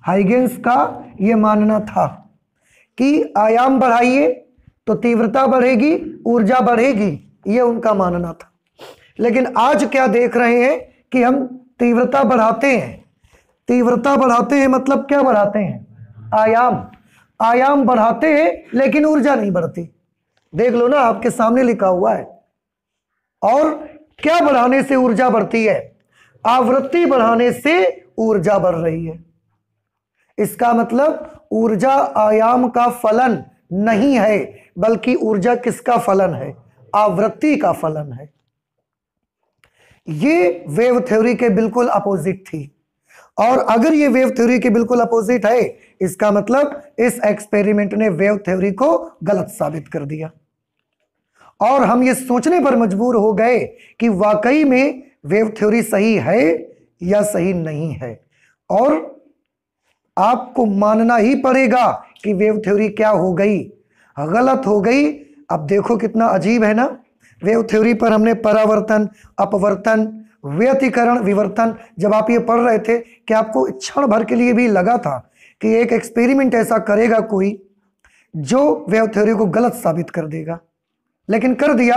हाइगेंस का यह मानना था कि आयाम बढ़ाइए तो तीव्रता बढ़ेगी, ऊर्जा बढ़ेगी, यह उनका मानना था। लेकिन आज क्या देख रहे हैं कि हम तीव्रता बढ़ाते हैं। तीव्रता बढ़ाते हैं मतलब क्या बढ़ाते हैं? आयाम। आयाम बढ़ाते हैं लेकिन ऊर्जा नहीं बढ़ती। देख लो ना, आपके सामने लिखा हुआ है। और क्या बढ़ाने से ऊर्जा बढ़ती है? आवृत्ति बढ़ाने से ऊर्जा बढ़ रही है। इसका मतलब ऊर्जा आयाम का फलन नहीं है, बल्कि ऊर्जा किसका फलन है? आवृत्ति का फलन है। ये वेव थ्योरी के बिल्कुल अपोजिट थी। और अगर ये वेव थ्योरी के बिल्कुल अपोजिट है, इसका मतलब इस एक्सपेरिमेंट ने वेव थ्योरी को गलत साबित कर दिया। और हम ये सोचने पर मजबूर हो गए कि वाकई में वेव थ्योरी सही है या सही नहीं है। और आपको मानना ही पड़ेगा कि वेव थ्योरी क्या हो गई? गलत हो गई। अब देखो कितना अजीब है ना। वेव थ्योरी पर हमने परावर्तन, अपवर्तन, व्यतिकरण, विवर्तन, जब आप ये पढ़ रहे थे कि आपको क्षण भर के लिए भी लगा था कि एक एक्सपेरिमेंट ऐसा करेगा कोई जो वेव थ्योरी को गलत साबित कर देगा, लेकिन कर दिया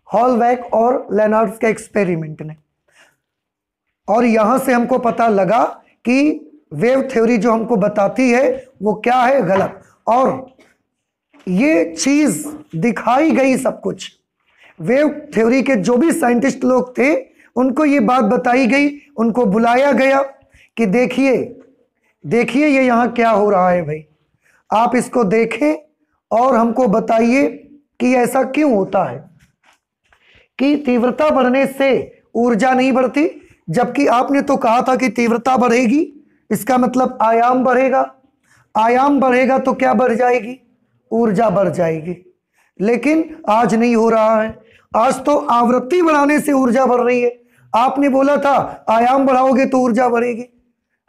हॉलवैक और लेनार्ड्स के एक्सपेरिमेंट ने। और यहां से हमको पता लगा कि वेव थ्योरी जो हमको बताती है वो क्या है? गलत। और ये चीज दिखाई गई सब कुछ। वेव थ्योरी के जो भी साइंटिस्ट लोग थे उनको ये बात बताई गई, उनको बुलाया गया कि देखिए देखिए ये यहां क्या हो रहा है भाई, आप इसको देखें और हमको बताइए कि ऐसा क्यों होता है कि तीव्रता बढ़ने से ऊर्जा नहीं बढ़ती, जबकि आपने तो कहा था कि तीव्रता बढ़ेगी, इसका मतलब आयाम बढ़ेगा। आयाम बढ़ेगा तो क्या बढ़ जाएगी? ऊर्जा बढ़ जाएगी। लेकिन आज नहीं हो रहा है। आज तो आवृत्ति बढ़ाने से ऊर्जा बढ़ रही है। आपने बोला था आयाम बढ़ाओगे तो ऊर्जा बढ़ेगी,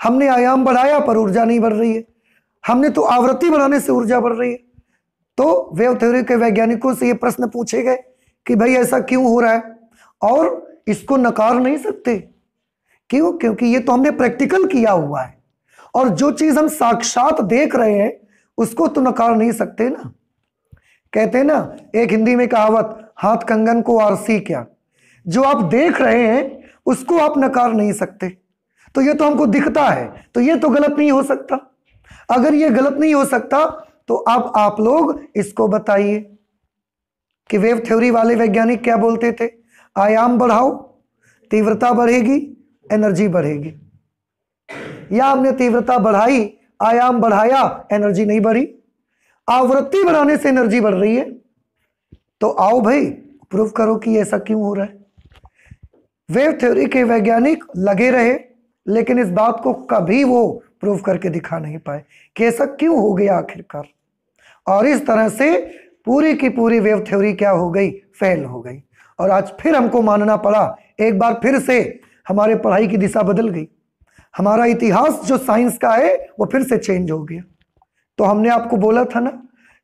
हमने आयाम बढ़ाया पर ऊर्जा नहीं बढ़ रही है। हमने तो आवृत्ति बढ़ाने से ऊर्जा बढ़ रही है। तो वेव थ्योरी के वैज्ञानिकों से ये प्रश्न पूछे गए कि भाई ऐसा क्यों हो रहा है, और इसको नकार नहीं सकते। क्यों? क्योंकि ये तो हमने प्रैक्टिकल किया हुआ है, और जो चीज हम साक्षात देख रहे हैं उसको तो नकार नहीं सकते ना। कहते हैं ना, एक हिंदी में कहावत, हाथ कंगन को आरसी क्या। जो आप देख रहे हैं उसको आप नकार नहीं सकते। तो ये तो हमको दिखता है, तो ये तो गलत नहीं हो सकता। अगर ये गलत नहीं हो सकता तो अब आप लोग इसको बताइए कि वेव थ्योरी वाले वैज्ञानिक क्या बोलते थे? आयाम बढ़ाओ, तीव्रता बढ़ेगी, एनर्जी बढ़ेगी। या हमने तीव्रता बढ़ाई, आयाम बढ़ाया, एनर्जी नहीं बढ़ी। आवृत्ति बढ़ाने से एनर्जी बढ़ रही है। तो आओ भाई प्रूव करो कि ऐसा क्यों हो रहा है। वेव थ्योरी के वैज्ञानिक लगे रहे, लेकिन इस बात को कभी वो प्रूव करके दिखा नहीं पाए कि ऐसा क्यों हो गया आखिरकार। और इस तरह से पूरी की पूरी वेव थ्योरी क्या हो गई? फेल हो गई। और आज फिर हमको मानना पड़ा, एक बार फिर से हमारे पढ़ाई की दिशा बदल गई। हमारा इतिहास जो साइंस का है वो फिर से चेंज हो गया। तो हमने आपको बोला था ना,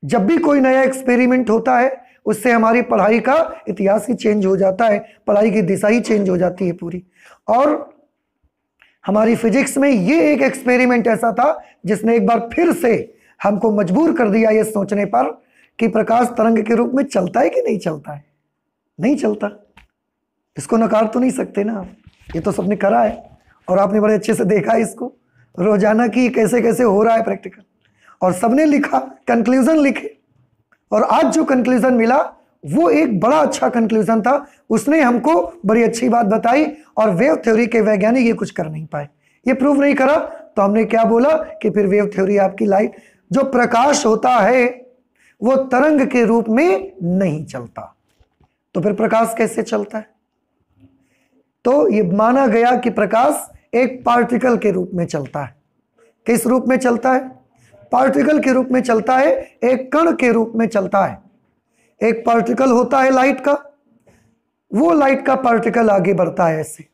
जब भी कोई नया एक्सपेरिमेंट होता है उससे हमारी पढ़ाई का इतिहास ही चेंज हो जाता है, पढ़ाई की दिशा ही चेंज हो जाती है पूरी। और हमारी फिजिक्स में ये एक एक्सपेरिमेंट ऐसा था जिसने एक बार फिर से हमको मजबूर कर दिया ये सोचने पर कि प्रकाश तरंग के रूप में चलता है कि नहीं चलता है। नहीं चलता, इसको नकार तो नहीं सकते ना। ये तो सबने करा है और आपने बड़े अच्छे से देखा है इसको रोजाना की कैसे कैसे हो रहा है प्रैक्टिकल। और सबने लिखा, कंक्लूजन लिखे, और आज जो कंक्लूजन मिला वो एक बड़ा अच्छा कंक्लूजन था। उसने हमको बड़ी अच्छी बात बताई और वेव थ्योरी के वैज्ञानिक ये कुछ कर नहीं पाए, ये प्रूव नहीं करा। तो हमने क्या बोला कि फिर वेव थ्योरी आपकी लाइट, जो प्रकाश होता है वो तरंग के रूप में नहीं चलता, तो फिर प्रकाश कैसे चलता है? तो ये माना गया कि प्रकाश एक पार्टिकल के रूप में चलता है। किस रूप में चलता है? पार्टिकल के रूप में चलता है, एक कण के रूप में चलता है। एक पार्टिकल होता है लाइट का, वो लाइट का पार्टिकल आगे बढ़ता है ऐसे।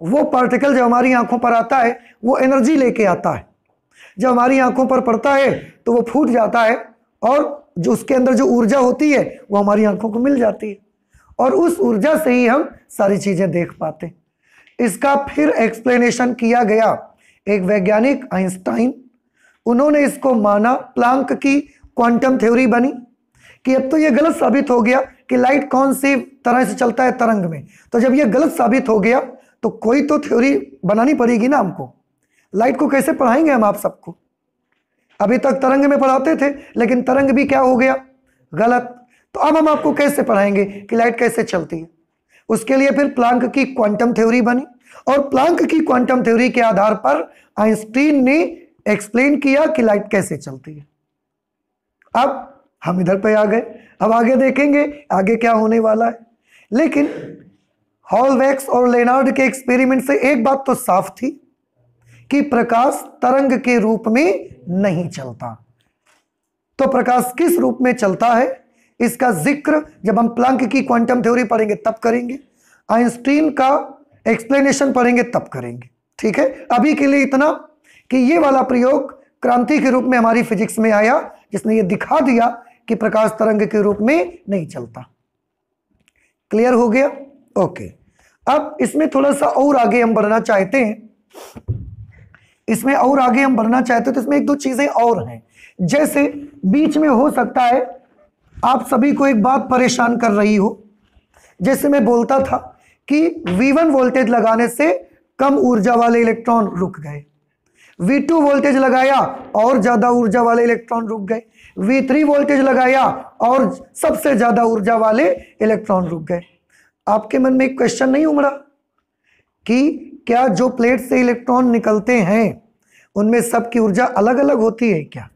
वो पार्टिकल जब हमारी आंखों पर आता है वो एनर्जी लेके आता है। जब हमारी आंखों पर पड़ता है तो वो फूट जाता है, और जो उसके अंदर जो ऊर्जा होती है वो हमारी आंखों को मिल जाती है, और उस ऊर्जा से ही हम सारी चीजें देख पाते। इसका फिर एक्सप्लेनेशन किया गया एक वैज्ञानिक आइंस्टाइन, उन्होंने इसको माना। प्लांक की क्वांटम थ्योरी बनी कि अब तो ये गलत साबित हो गया कि लाइट कौन सी तरह से चलता है तरंग में। तो जब ये गलत साबित हो गया तो कोई तो थ्योरी बनानी पड़ेगी ना हमको। लाइट को कैसे पढ़ाएंगे हम आप सबको? अभी तक तरंग में पढ़ाते थे, लेकिन तरंग भी क्या हो गया? गलत। तो अब हम आपको कैसे पढ़ाएंगे कि लाइट कैसे चलती है? उसके लिए फिर प्लांक की क्वांटम थ्योरी बनी, और प्लांक की क्वांटम थ्योरी के आधार पर आइंस्टीन ने एक्सप्लेन किया कि लाइट कैसे चलती है। अब हम इधर पे आ गए, अब आगे देखेंगे आगे क्या होने वाला है। लेकिन हॉलवैक्स और लेनार्ड के एक्सपेरिमेंट से एक बात तो साफ थी कि प्रकाश तरंग के रूप में नहीं चलता। तो प्रकाश किस रूप में चलता है इसका जिक्र जब हम प्लांक की क्वांटम थ्योरी पढ़ेंगे तब करेंगे, आइंस्टीन का एक्सप्लेनेशन पढ़ेंगे तब करेंगे। ठीक है, अभी के लिए इतना कि ये वाला प्रयोग क्रांति के रूप में हमारी फिजिक्स में आया, जिसने ये दिखा दिया कि प्रकाश तरंग के रूप में नहीं चलता। क्लियर हो गया? ओके। अब इसमें थोड़ा सा और आगे हम बढ़ना चाहते हैं, इसमें और आगे हम बढ़ना चाहते हैं तो इसमें एक दो चीजें और हैं। जैसे बीच में हो सकता है आप सभी को एक बात परेशान कर रही हो, जैसे मैं बोलता था कि V1 वोल्टेज लगाने से कम ऊर्जा वाले इलेक्ट्रॉन रुक गए, V2 वोल्टेज लगाया और ज्यादा ऊर्जा वाले इलेक्ट्रॉन रुक गए, V3 वोल्टेज लगाया और सबसे ज्यादा ऊर्जा वाले इलेक्ट्रॉन रुक गए। आपके मन में एक क्वेश्चन नहीं उमड़ा कि क्या जो प्लेट से इलेक्ट्रॉन निकलते हैं उनमें सबकी ऊर्जा अलग अलग होती है क्या?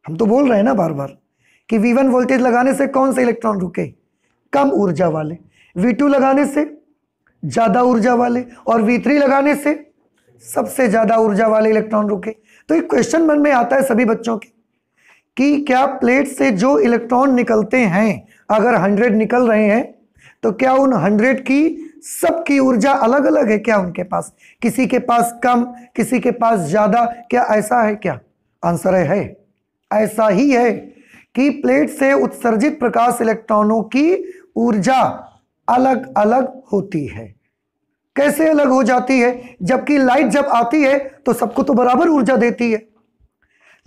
हम तो बोल रहे हैं ना बार बार कि V1 वोल्टेज लगाने से कौन से इलेक्ट्रॉन रुके? कम ऊर्जा वाले। V2 लगाने से ज्यादा ऊर्जा वाले, और V3 लगाने से सबसे ज्यादा ऊर्जा वाले इलेक्ट्रॉन रुके। तो एक क्वेश्चन मन में आता है सभी बच्चों के कि क्या प्लेट से जो इलेक्ट्रॉन निकलते हैं अगर 100 निकल रहे हैं तो क्या उन 100 की सबकी ऊर्जा अलग अलग है क्या उनके पास? किसी के पास कम, किसी के पास ज्यादा, क्या ऐसा है क्या? आंसर है ऐसा ही है, कि प्लेट से उत्सर्जित प्रकाश इलेक्ट्रॉनों की ऊर्जा अलग अलग होती है। कैसे अलग हो जाती है? जबकि लाइट जब आती है तो सबको तो बराबर ऊर्जा देती है।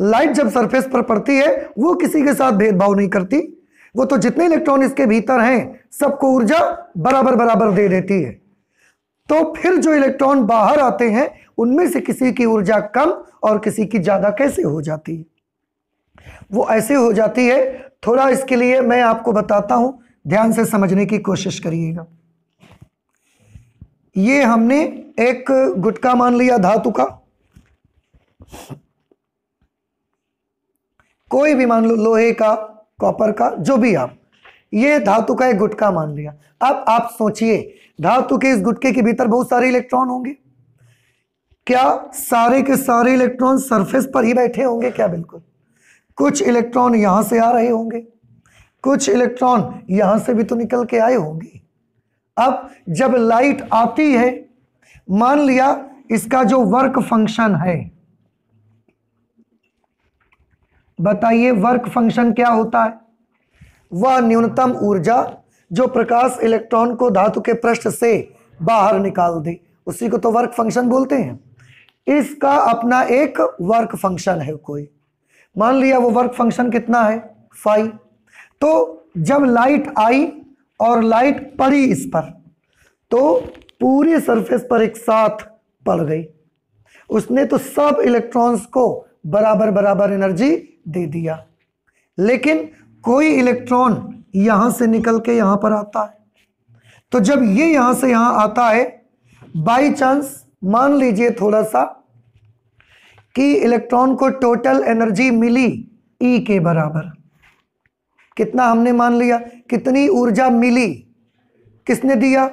लाइट जब सरफेस पर पड़ती है वो किसी के साथ भेदभाव नहीं करती, वो तो जितने इलेक्ट्रॉन इसके भीतर हैं सबको ऊर्जा बराबर बराबर दे देती है। तो फिर जो इलेक्ट्रॉन बाहर आते हैं उनमें से किसी की ऊर्जा कम और किसी की ज्यादा कैसे हो जाती है? वो ऐसे हो जाती है, थोड़ा इसके लिए मैं आपको बताता हूं, ध्यान से समझने की कोशिश करिएगा। ये हमने एक गुटका मान लिया धातु का, कोई भी मान लो, लोहे का, कॉपर का, जो भी आप, ये धातु का एक गुटका मान लिया। अब आप सोचिए, धातु के इस गुटके के भीतर बहुत सारे इलेक्ट्रॉन होंगे। क्या सारे के सारे इलेक्ट्रॉन सरफेस पर ही बैठे होंगे? क्या बिल्कुल। कुछ इलेक्ट्रॉन यहां से आ रहे होंगे, कुछ इलेक्ट्रॉन यहां से भी तो निकल के आए होंगे। अब जब लाइट आती है, मान लिया इसका जो वर्क फंक्शन है, बताइए वर्क फंक्शन क्या होता है? वह न्यूनतम ऊर्जा जो प्रकाश इलेक्ट्रॉन को धातु के पृष्ठ से बाहर निकाल दे, उसी को तो वर्क फंक्शन बोलते हैं। इसका अपना एक वर्क फंक्शन है कोई, मान लिया वो वर्क फंक्शन कितना है? फाई। तो जब लाइट आई और लाइट पड़ी इस पर, तो पूरे सरफेस पर एक साथ पड़ गई, उसने तो सब इलेक्ट्रॉन्स को बराबर बराबर एनर्जी दे दिया। लेकिन कोई इलेक्ट्रॉन यहां से निकल के यहां पर आता है, तो जब ये यहां से यहां आता है, बाई चांस मान लीजिए थोड़ा सा कि इलेक्ट्रॉन को टोटल एनर्जी मिली E के बराबर। कितना हमने मान लिया? कितनी ऊर्जा मिली? किसने दिया?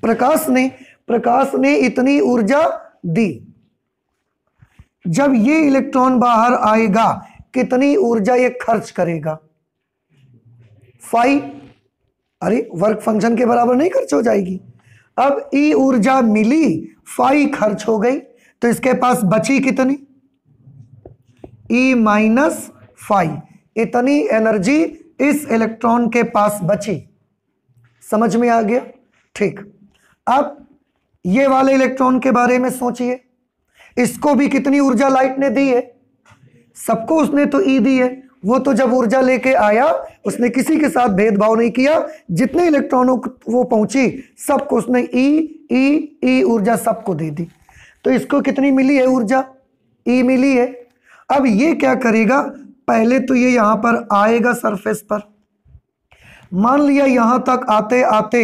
प्रकाश ने। प्रकाश ने इतनी ऊर्जा दी। जब ये इलेक्ट्रॉन बाहर आएगा, कितनी ऊर्जा ये खर्च करेगा? फाई। अरे वर्क फंक्शन के बराबर नहीं खर्च हो जाएगी? अब E ऊर्जा मिली, फाई खर्च हो गई, तो इसके पास बची कितनी? E minus phi. इतनी एनर्जी इस इलेक्ट्रॉन के पास बची। समझ में आ गया? ठीक। अब ये वाले इलेक्ट्रॉन के बारे में सोचिए, इसको भी कितनी ऊर्जा लाइट ने दी है? सबको उसने तो E दी है। वो तो जब ऊर्जा लेके आया उसने किसी के साथ भेदभाव नहीं किया, जितने इलेक्ट्रॉनों को वो पहुंची सबको उसने ई ऊर्जा सबको दे दी। तो इसको कितनी मिली है ऊर्जा? E मिली है। अब ये क्या करेगा? पहले तो ये यहां पर आएगा सरफेस पर, मान लिया यहां तक आते आते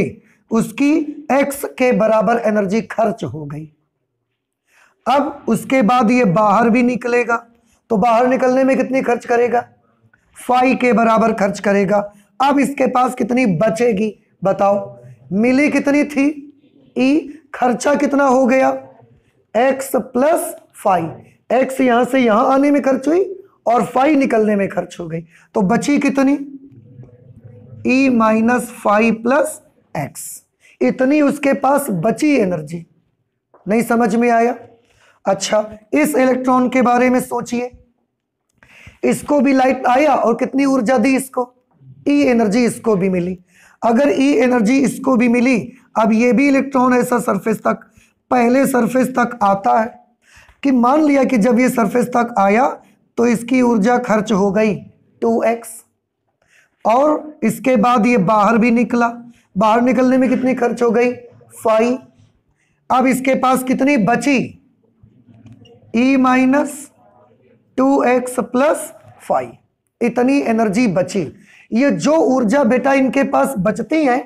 उसकी x के बराबर एनर्जी खर्च हो गई। अब उसके बाद ये बाहर भी निकलेगा, तो बाहर निकलने में कितनी खर्च करेगा? फाई के बराबर खर्च करेगा। अब इसके पास कितनी बचेगी बताओ? मिली कितनी थी? E। खर्चा कितना हो गया? x plus phi. x यहां से यहां आने में खर्च हुई और फाई निकलने में खर्च हो गई, तो बची कितनी? E minus phi plus x. इतनी उसके पास बची एनर्जी। नहीं समझ में आया? अच्छा, इस इलेक्ट्रॉन के बारे में सोचिए, इसको भी लाइट आया और कितनी ऊर्जा दी इसको? E एनर्जी इसको भी मिली। अगर E एनर्जी इसको भी मिली, अब ये भी इलेक्ट्रॉन ऐसा सरफेस तक, पहले सरफेस तक आता है कि मान लिया कि जब ये सरफेस तक आया तो इसकी ऊर्जा खर्च हो गई 2x, और इसके बाद ये बाहर भी निकला, बाहर निकलने में कितनी खर्च हो गई? फाई। अब इसके पास कितनी बची? E minus 2x plus phi. इतनी एनर्जी बची। ये जो ऊर्जा बेटा इनके पास बचती है,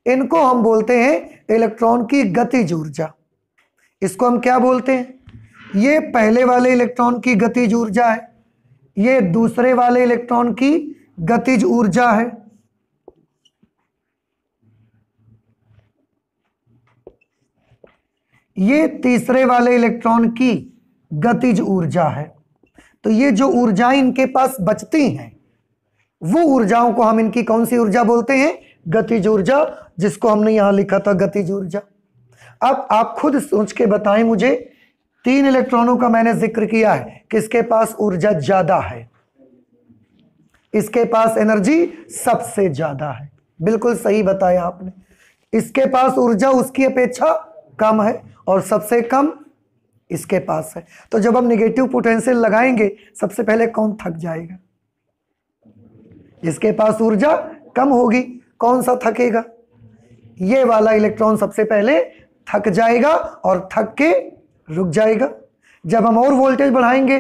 इनको हम बोलते हैं इलेक्ट्रॉन की गतिज ऊर्जा। इसको हम क्या बोलते हैं? ये पहले वाले इलेक्ट्रॉन की गतिज ऊर्जा है, ये दूसरे वाले इलेक्ट्रॉन की गतिज ऊर्जा है। ये तीसरे वाले इलेक्ट्रॉन की गतिज ऊर्जा है। तो ये जो ऊर्जाएं इनके पास बचती हैं, वो ऊर्जाओं को हम इनकी कौन सी ऊर्जा बोलते हैं? गतिज ऊर्जा, जिसको हमने यहां लिखा था गतिज ऊर्जा। अब आप खुद सोच के बताएं मुझे, 3 इलेक्ट्रॉनों का मैंने जिक्र किया है, किसके पास ऊर्जा ज्यादा है? इसके पास एनर्जी सबसे ज्यादा है। बिल्कुल सही बताया आपने, इसके पास ऊर्जा उसकी अपेक्षा कम है और सबसे कम इसके पास है। तो जब हम नेगेटिव पोटेंशियल लगाएंगे सबसे पहले कौन थक जाएगा? जिसके पास ऊर्जा कम होगी। कौन सा थकेगा? ये वाला इलेक्ट्रॉन सबसे पहले थक जाएगा और थक के रुक जाएगा। जब हम और वोल्टेज बढ़ाएंगे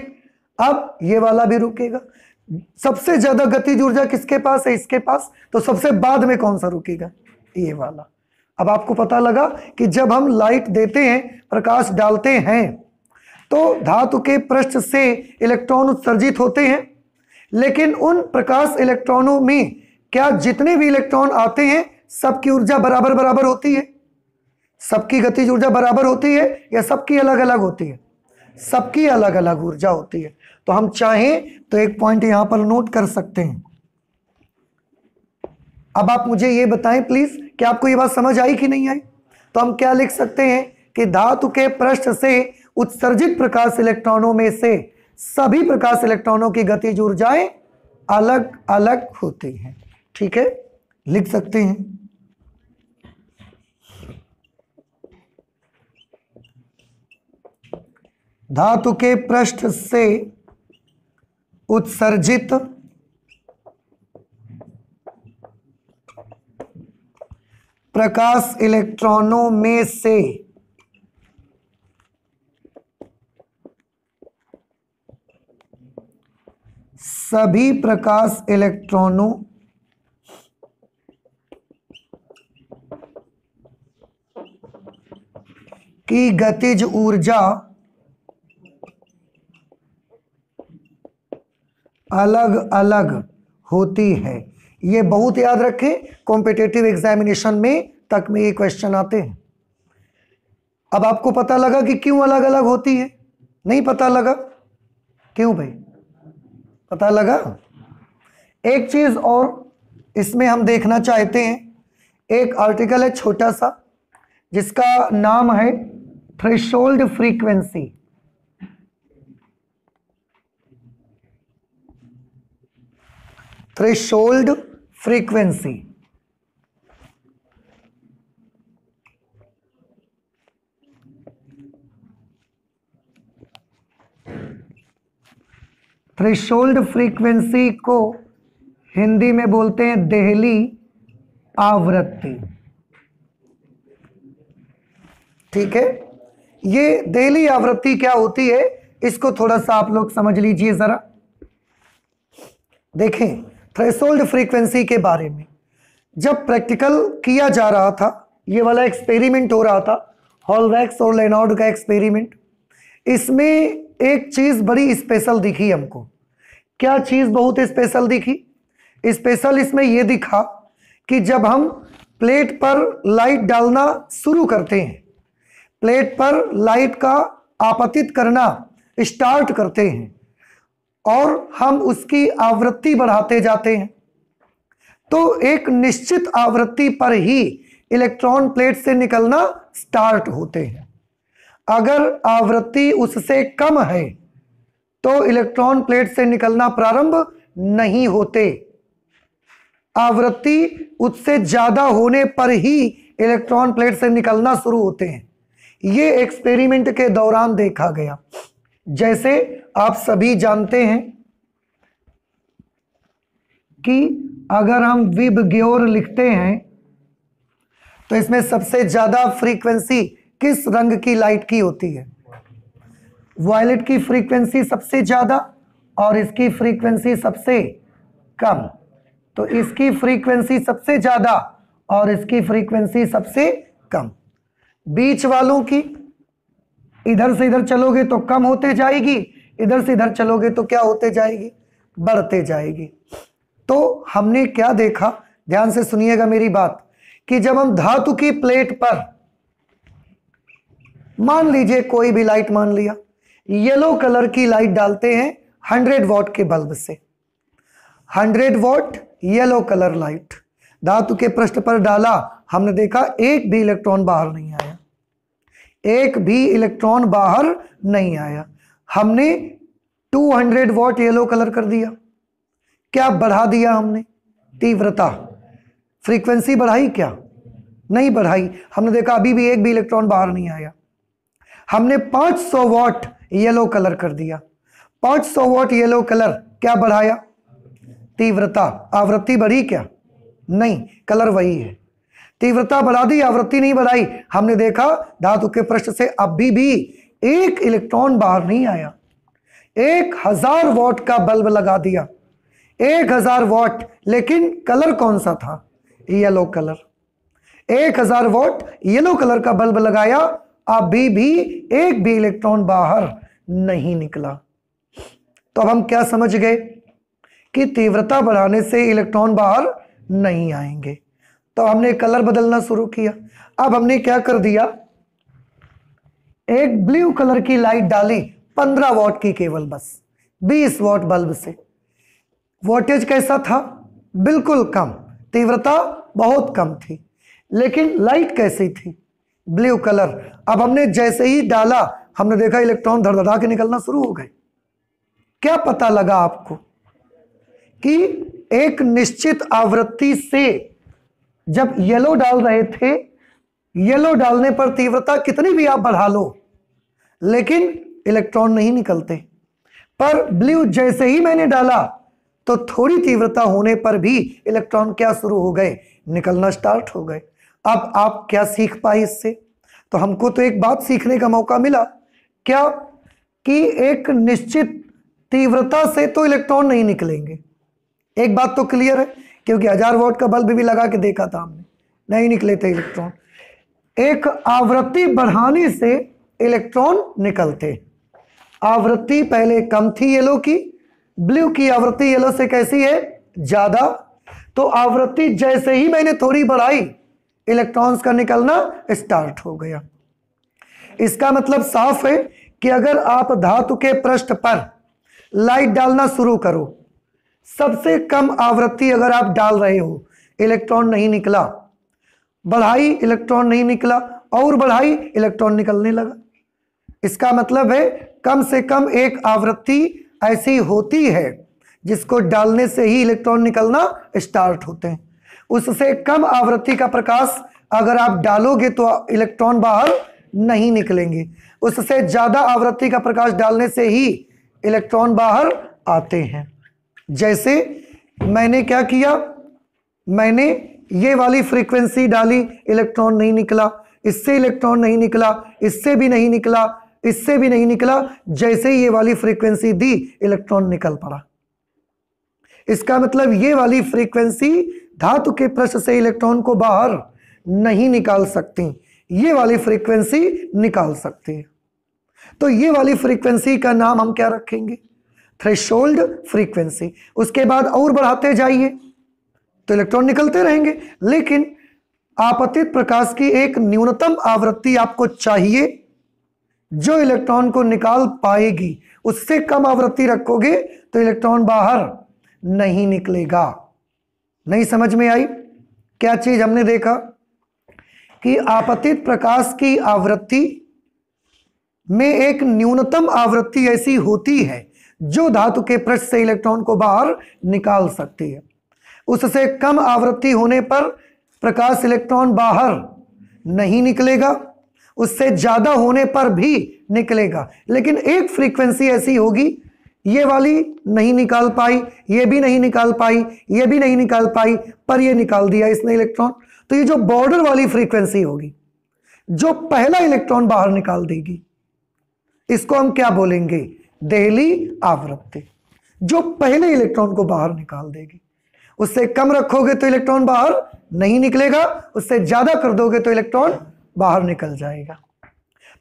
अब ये वाला भी रुकेगा। सबसे ज्यादा गतिज ऊर्जा किसके पास है? इसके पास। तो सबसे बाद में कौन सा रुकेगा? ये वाला। अब आपको पता लगा कि जब हम लाइट देते हैं, प्रकाश डालते हैं, तो धातु के पृष्ठ से इलेक्ट्रॉन उत्सर्जित होते हैं, लेकिन उन प्रकाश इलेक्ट्रॉनों में क्या जितने भी इलेक्ट्रॉन आते हैं सबकी ऊर्जा बराबर बराबर होती है? सबकी गतिज ऊर्जा बराबर होती है या सबकी अलग अलग होती है? सबकी अलग अलग ऊर्जा होती है। तो हम चाहें तो एक पॉइंट यहां पर नोट कर सकते हैं। अब आप मुझे ये बताएं प्लीज कि आपको ये बात समझ आई कि नहीं आई? तो हम क्या लिख सकते हैं कि धातु के पृष्ठ से उत्सर्जित प्रकाश इलेक्ट्रॉनों में से सभी प्रकाश इलेक्ट्रॉनों की गतिज ऊर्जाएं अलग अलग होती हैं। ठीक है, लिख सकते हैं। धातु के पृष्ठ से उत्सर्जित प्रकाश इलेक्ट्रॉनों में से सभी प्रकाश इलेक्ट्रॉनों की गतिज ऊर्जा अलग अलग होती है। ये बहुत याद रखें, कॉम्पिटिटिव एग्जामिनेशन में तक में ये क्वेश्चन आते हैं। अब आपको पता लगा कि क्यों अलग अलग होती है? नहीं पता लगा? क्यों भाई? पता लगा? एक चीज और इसमें हम देखना चाहते हैं। एक आर्टिकल है छोटा सा जिसका नाम है threshold frequency. Threshold frequency threshold frequency को हिंदी में बोलते हैं देहली आवृत्ति। ठीक है, ये देहली आवृत्ति क्या होती है इसको थोड़ा सा आप लोग समझ लीजिए जरा। देखें, थ्रेशोल्ड फ्रीक्वेंसी के बारे में जब प्रैक्टिकल किया जा रहा था, ये वाला एक्सपेरिमेंट हो रहा था, हॉलवैक्स और लेनार्ड का एक्सपेरिमेंट, इसमें एक चीज बड़ी स्पेशल दिखी हमको। क्या चीज बहुत स्पेशल दिखी? स्पेशल इसमें यह दिखा कि जब हम प्लेट पर लाइट डालना शुरू करते हैं, प्लेट पर लाइट का आपतित करना स्टार्ट करते हैं और हम उसकी आवृत्ति बढ़ाते जाते हैं, तो एक निश्चित आवृत्ति पर ही इलेक्ट्रॉन प्लेट से निकलना स्टार्ट होते हैं। अगर आवृत्ति उससे कम है तो इलेक्ट्रॉन प्लेट से निकलना प्रारंभ नहीं होते। आवृत्ति उससे ज्यादा होने पर ही इलेक्ट्रॉन प्लेट से निकलना शुरू होते हैं। ये एक्सपेरिमेंट के दौरान देखा गया। जैसे आप सभी जानते हैं कि अगर हम विबग्योर लिखते हैं तो इसमें सबसे ज्यादा फ्रीक्वेंसी किस रंग की लाइट की होती है? वायलेट की फ्रीक्वेंसी सबसे ज्यादा और इसकी फ्रीक्वेंसी सबसे कम। तो इसकी फ्रीक्वेंसी सबसे ज्यादा और इसकी फ्रीक्वेंसी सबसे कम। बीच वालों की इधर से इधर चलोगे तो कम होते जाएगी, इधर से इधर चलोगे तो क्या होते जाएगी? बढ़ते जाएगी। तो हमने क्या देखा, ध्यान से सुनिएगा मेरी बात, कि जब हम धातु की प्लेट पर मान लीजिए कोई भी लाइट मान लिया, येलो कलर की लाइट डालते हैं 100 वॉट के बल्ब से, 100 वॉट येलो कलर लाइट धातु के पृष्ठ पर डाला, हमने देखा एक भी इलेक्ट्रॉन बाहर नहीं आया, एक भी इलेक्ट्रॉन बाहर नहीं आया। हमने 200 वॉट येलो कलर कर दिया, क्या बढ़ा दिया हमने? तीव्रता, फ्रीक्वेंसी बढ़ाई क्या? नहीं बढ़ाई। हमने देखा अभी भी एक भी इलेक्ट्रॉन बाहर नहीं आया। हमने 500 वॉट येलो कलर कर दिया। 500 वॉट येलो कलर क्या बढ़ाया? तीव्रता। आवृत्ति बढ़ी क्या? नहीं, कलर वही है। तीव्रता बढ़ा दी, आवृत्ति नहीं बढ़ाई। हमने देखा धातु के पृष्ठ से अभी भी एक इलेक्ट्रॉन बाहर नहीं आया। 1000 वॉट का बल्ब लगा दिया, 1000 वॉट, लेकिन कलर कौन सा था? Yellow colour. 1000 what yellow colour का बल्ब लगाया, अभी भी एक भी इलेक्ट्रॉन बाहर नहीं निकला। तो अब हम क्या समझ गए कि तीव्रता बढ़ाने से इलेक्ट्रॉन बाहर नहीं आएंगे। तो हमने कलर बदलना शुरू किया। अब हमने क्या कर दिया, एक ब्लू कलर की लाइट डाली, 15 वॉट की केवल, बस 20 वॉट बल्ब से। वोल्टेज कैसा था? बिल्कुल कम, तीव्रता बहुत कम थी, लेकिन लाइट कैसी थी? Blue colour. अब हमने जैसे ही डाला, हमने देखा इलेक्ट्रॉन धड़धड़ा के निकलना शुरू हो गए। क्या पता लगा आपको कि एक निश्चित आवृत्ति से जब येलो डाल रहे थे, येलो डालने पर तीव्रता कितनी भी आप बढ़ा लो, लेकिन इलेक्ट्रॉन नहीं निकलते। पर ब्लू जैसे ही मैंने डाला, तो थोड़ी तीव्रता होने पर भी इलेक्ट्रॉन क्या शुरू हो गए? निकलना स्टार्ट हो गए। अब आप क्या सीख पाए इससे? तो हमको तो एक बात सीखने का मौका मिला, क्या? कि एक निश्चित तीव्रता से तो इलेक्ट्रॉन नहीं निकलेंगे। एक बात तो क्लियर है, क्योंकि 1000 वॉट का बल्ब भी लगा के देखा था हमने, नहीं निकले थे इलेक्ट्रॉन। एक आवृत्ति बढ़ाने से इलेक्ट्रॉन निकलते। आवृत्ति पहले कम थी येलो की, ब्लू की आवृत्ति येलो से कैसी है? ज्यादा। तो आवृत्ति जैसे ही मैंने थोड़ी बढ़ाई, इलेक्ट्रॉन्स का निकलना स्टार्ट हो गया। इसका मतलब साफ है कि अगर आप धातु के पृष्ठ पर लाइट डालना शुरू करो, सबसे कम आवृत्ति अगर आप डाल रहे हो, इलेक्ट्रॉन नहीं निकला, बढ़ाई इलेक्ट्रॉन नहीं निकला, और बढ़ाई इलेक्ट्रॉन निकलने लगा। इसका मतलब है कम से कम एक आवृत्ति ऐसी होती है जिसको डालने से ही इलेक्ट्रॉन निकलना स्टार्ट होते हैं। उससे कम आवृत्ति का प्रकाश अगर आप डालोगे तो इलेक्ट्रॉन बाहर नहीं निकलेंगे। उससे ज्यादा आवृत्ति का प्रकाश डालने से ही इलेक्ट्रॉन बाहर आते हैं। जैसे मैंने क्या किया, मैंने ये वाली फ्रीक्वेंसी डाली, इलेक्ट्रॉन नहीं निकला, इससे इलेक्ट्रॉन नहीं निकला, इससे भी नहीं निकला, इससे भी नहीं निकला। जैसे ही ये वाली फ्रीक्वेंसी दी, इलेक्ट्रॉन निकल पड़ा। इसका मतलब ये वाली फ्रीक्वेंसी धातु के पृष्ठ से इलेक्ट्रॉन को बाहर नहीं निकाल सकती, ये वाली फ्रीक्वेंसी निकाल सकती है। तो ये वाली फ्रीक्वेंसी का नाम हम क्या रखेंगे? Threshold frequency. उसके बाद और बढ़ाते जाइए तो इलेक्ट्रॉन निकलते रहेंगे, लेकिन आपतित प्रकाश की एक न्यूनतम आवृत्ति आपको चाहिए जो इलेक्ट्रॉन को निकाल पाएगी। उससे कम आवृत्ति रखोगे तो इलेक्ट्रॉन बाहर नहीं निकलेगा। नहीं समझ में आई? क्या चीज हमने देखा कि आपतित प्रकाश की आवृत्ति में एक न्यूनतम आवृत्ति ऐसी होती है जो धातु के पृष्ठ से इलेक्ट्रॉन को बाहर निकाल सकती है। उससे कम आवृत्ति होने पर प्रकाश इलेक्ट्रॉन बाहर नहीं निकलेगा, उससे ज्यादा होने पर भी निकलेगा। लेकिन एक फ्रीक्वेंसी ऐसी होगी, ये वाली नहीं निकाल पाई, ये भी नहीं निकाल पाई, ये भी नहीं निकाल पाई, पर ये निकाल दिया इसने इलेक्ट्रॉन। तो ये जो बॉर्डर वाली फ्रीक्वेंसी होगी, जो पहला इलेक्ट्रॉन बाहर निकाल देगी, इसको हम क्या बोलेंगे? देहली आवृत्ति। जो पहले इलेक्ट्रॉन को बाहर निकाल देगी। उससे कम रखोगे तो इलेक्ट्रॉन बाहर नहीं निकलेगा, उससे ज्यादा कर दोगे तो इलेक्ट्रॉन बाहर निकल जाएगा।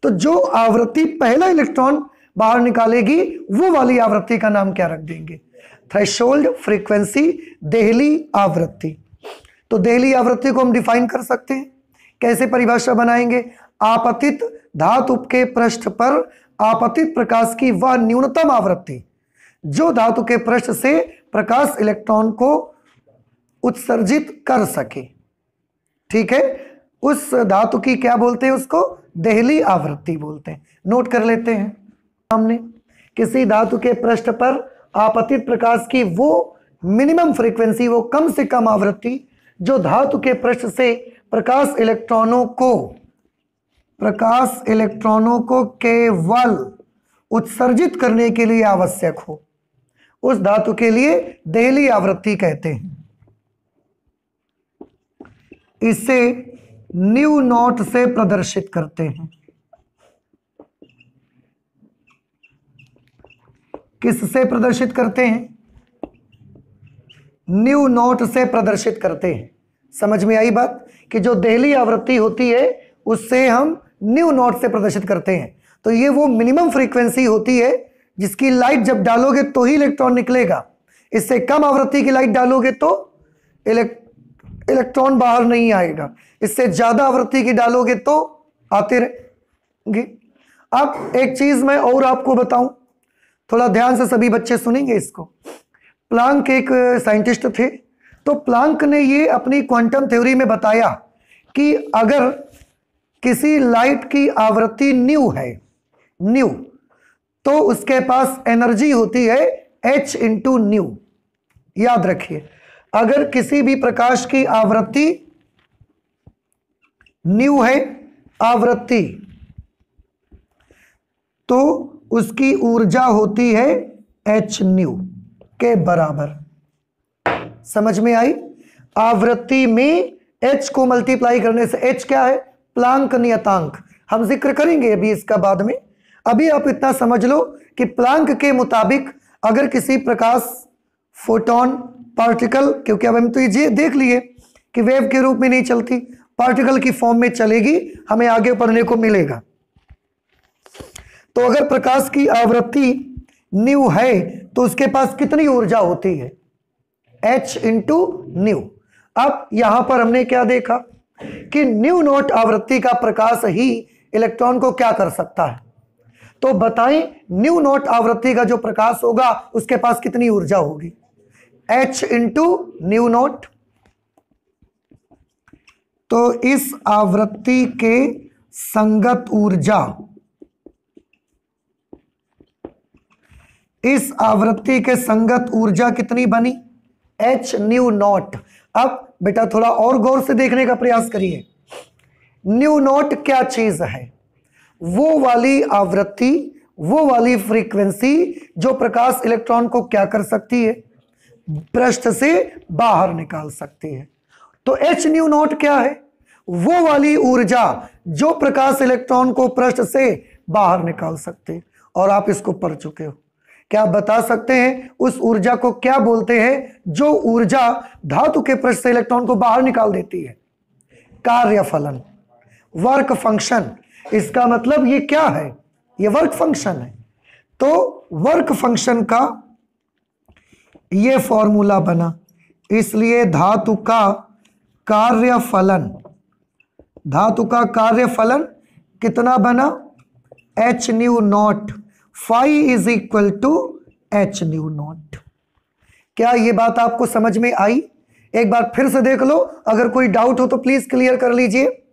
तो जो आवृत्ति पहला इलेक्ट्रॉन बाहर निकालेगी, वो वाली आवृत्ति का नाम क्या रख देंगे? थ्रेशोल्ड फ्रीक्वेंसी, देहली आवृत्ति। तो देहली आवृत्ति को हम डिफाइन कर सकते हैं। कैसे परिभाषा बनाएंगे? आपतित धातु के पृष्ठ पर आपतित प्रकाश की वह न्यूनतम आवृत्ति जो धातु के पृष्ठ से प्रकाश इलेक्ट्रॉन को उत्सर्जित कर सके। ठीक है, उस धातु की क्या बोलते हैं? उसको देहली आवृत्ति बोलते हैं। नोट कर लेते हैं। हमने किसी धातु के पृष्ठ पर आपतित प्रकाश की वो मिनिमम फ्रीक्वेंसी, वो कम से कम आवृत्ति जो धातु के पृष्ठ से प्रकाश इलेक्ट्रॉनों को केवल उत्सर्जित करने के लिए आवश्यक हो, उस धातु के लिए देहली आवृत्ति कहते हैं। इसे न्यू नॉट से प्रदर्शित करते हैं। किससे प्रदर्शित करते हैं? न्यू नॉट से प्रदर्शित करते हैं। समझ में आई बात कि जो देहली आवृत्ति होती है उससे हम न्यू नॉट से प्रदर्शित करते हैं। तो ये वो मिनिमम फ्रीक्वेंसी होती है जिसकी लाइट जब डालोगे तो ही इलेक्ट्रॉन निकलेगा। इससे कम आवृत्ति की लाइट डालोगे तो इलेक्ट्रॉन बाहर नहीं आएगा। इससे ज्यादा आवृत्ति की डालोगे तो आते रहेंगे। अब एक चीज मैं और आपको बताऊं, थोड़ा ध्यान से सभी बच्चे सुनेंगे इसको। प्लांक एक साइंटिस्ट थे, तो प्लांक ने ये अपनी क्वांटम थ्योरी में बताया कि अगर किसी लाइट की आवृत्ति न्यू है, न्यू, तो उसके पास एनर्जी होती है h इंटू न्यू। याद रखिए, अगर किसी भी प्रकाश की आवृत्ति न्यू है, आवृत्ति, तो उसकी ऊर्जा होती है h न्यू के बराबर। समझ में आई? आवृत्ति में h को मल्टीप्लाई करने से, h क्या है? प्लांक नियतांक। हम जिक्र करेंगे अभी इसका बाद में। अभी आप इतना समझ लो कि प्लांक के मुताबिक अगर किसी प्रकाश, फोटोन, पार्टिकल, क्योंकि अब हम तो ये देख लिए कि वेव के रूप में नहीं चलती, पार्टिकल की फॉर्म में चलेगी, हमें आगे पढ़ने को मिलेगा। तो अगर प्रकाश की आवृत्ति न्यू है तो उसके पास कितनी ऊर्जा होती है? h into new. अब यहां पर हमने क्या देखा कि न्यू नॉट आवृत्ति का प्रकाश ही इलेक्ट्रॉन को क्या कर सकता है। तो बताएं, न्यू नॉट आवृत्ति का जो प्रकाश होगा उसके पास कितनी ऊर्जा होगी? h into new not. तो इस आवृत्ति के संगत ऊर्जा, इस आवृत्ति के संगत ऊर्जा कितनी बनी? h nu not. अब बेटा थोड़ा और गौर से देखने का प्रयास करिए। न्यू नॉट क्या चीज है? वो वाली आवृत्ति, वो वाली फ्रीक्वेंसी जो प्रकाश इलेक्ट्रॉन को क्या कर सकती है? पृष्ठ से बाहर निकाल सकती है। तो h न्यू नॉट क्या है? वो वाली ऊर्जा जो प्रकाश इलेक्ट्रॉन को पृष्ठ से बाहर निकाल सकती है। और आप इसको पढ़ चुके हो। क्या आप बता सकते हैं उस ऊर्जा को क्या बोलते हैं जो ऊर्जा धातु के पृष्ठ से इलेक्ट्रॉन को बाहर निकाल देती है? कार्यफलन, वर्क फंक्शन। इसका मतलब ये क्या है? ये वर्क फंक्शन है। तो वर्क फंक्शन का ये फॉर्मूला बना, इसलिए धातु का कार्यफलन, धातु का कार्यफलन कितना बना? h nu naught. Phi is equal to h nu naught. क्या ये बात आपको समझ में आई? एक बार फिर से देख लो, अगर कोई डाउट हो तो प्लीज क्लियर कर लीजिए।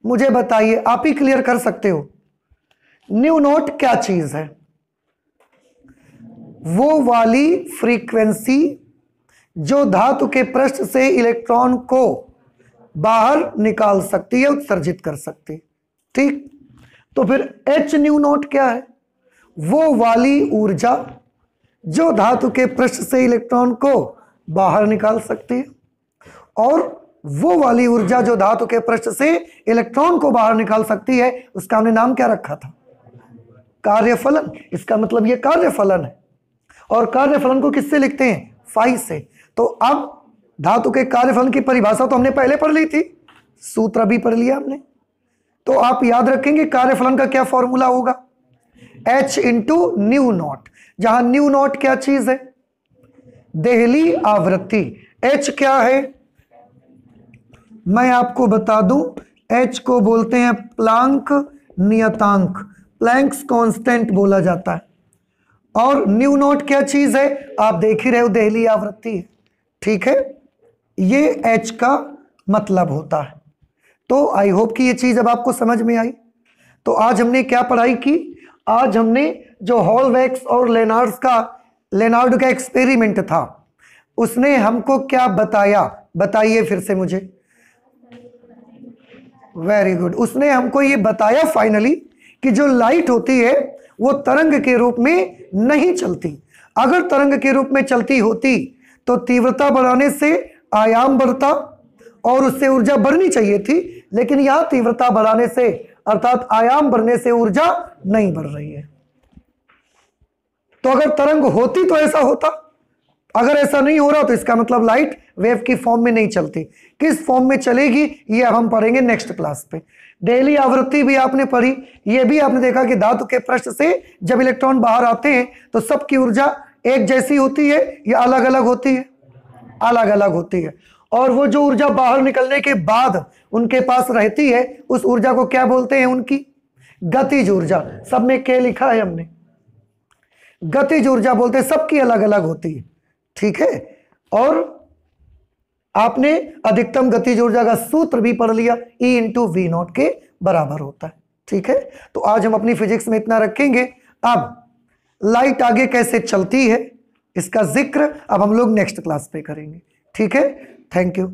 मुझे बताइए, आप ही क्लियर कर सकते हो। न्यू नॉट क्या चीज है? वो वाली फ्रीक्वेंसी जो धातु के पृष्ठ से इलेक्ट्रॉन को बाहर निकाल सकती है, उत्सर्जित कर सकती है। ठीक, तो फिर h न्यू नॉट क्या है? वो वाली ऊर्जा जो धातु के पृष्ठ से इलेक्ट्रॉन को बाहर निकाल सकती है, और वो वाली ऊर्जा जो धातु के पृष्ठ से इलेक्ट्रॉन को बाहर निकाल सकती है, उसका हमने नाम क्या रखा था? कार्यफलन। इसका मतलब ये कार्यफलन है। और कार्यफलन को किससे लिखते हैं? फाई से। तो अब धातु के कार्यफलन की परिभाषा तो हमने पहले पढ़ ली थी, सूत्र भी पढ़ लिया हमने। तो आप याद रखेंगे कार्यफलन का क्या फॉर्मूला होगा? h इंटू न्यू नॉट, जहां न्यू नॉट क्या चीज है? देहली आवृत्ति। h क्या है? मैं आपको बता दूं, h को बोलते हैं प्लांक नियतांक, प्लैंक्स कांस्टेंट बोला जाता है। और न्यू नॉट क्या चीज है? आप देख ही रहे हो, देहली आवृत्ति है। ठीक है, ये h का मतलब होता है। तो आई होप कि ये चीज अब आपको समझ में आई। तो आज हमने क्या पढ़ाई की? आज हमने जो हॉलवैक्स और लेनार्ड का एक्सपेरिमेंट था, उसने हमको क्या बताया, बताइए फिर से मुझे। वेरी गुड, उसने हमको ये बताया फाइनली कि जो लाइट होती है वो तरंग के रूप में नहीं चलती। अगर तरंग के रूप में चलती होती तो तीव्रता बढ़ाने से आयाम बढ़ता और उससे ऊर्जा बढ़नी चाहिए थी, लेकिन यहां तीव्रता बढ़ाने से अर्थात आयाम बढ़ने से ऊर्जा नहीं बढ़ रही है। तो अगर तरंग होती तो ऐसा होता, अगर ऐसा नहीं हो रहा तो इसका मतलब लाइट वेव की फॉर्म में नहीं चलती। किस फॉर्म में चलेगी ये अब हम पढ़ेंगे नेक्स्ट क्लास पे। डेली आवृत्ति भी आपने पढ़ी, ये भी आपने देखा कि धातु के पृष्ठ से जब इलेक्ट्रॉन बाहर आते हैं तो सबकी ऊर्जा एक जैसी होती है या अलग अलग होती है? अलग अलग होती है। और वो जो ऊर्जा बाहर निकलने के बाद उनके पास रहती है उस ऊर्जा को क्या बोलते हैं? उनकी गतिज ऊर्जा। सब में के लिखा है हमने, गतिज ऊर्जा बोलते हैं। सबकी अलग अलग होती है, ठीक है। और आपने अधिकतम गतिज ऊर्जा का सूत्र भी पढ़ लिया, E इंटू वी नॉट के बराबर होता है, ठीक है। तो आज हम अपनी फिजिक्स में इतना रखेंगे। अब लाइट आगे कैसे चलती है इसका जिक्र अब हम लोग नेक्स्ट क्लास पे करेंगे, ठीक है। Thank you.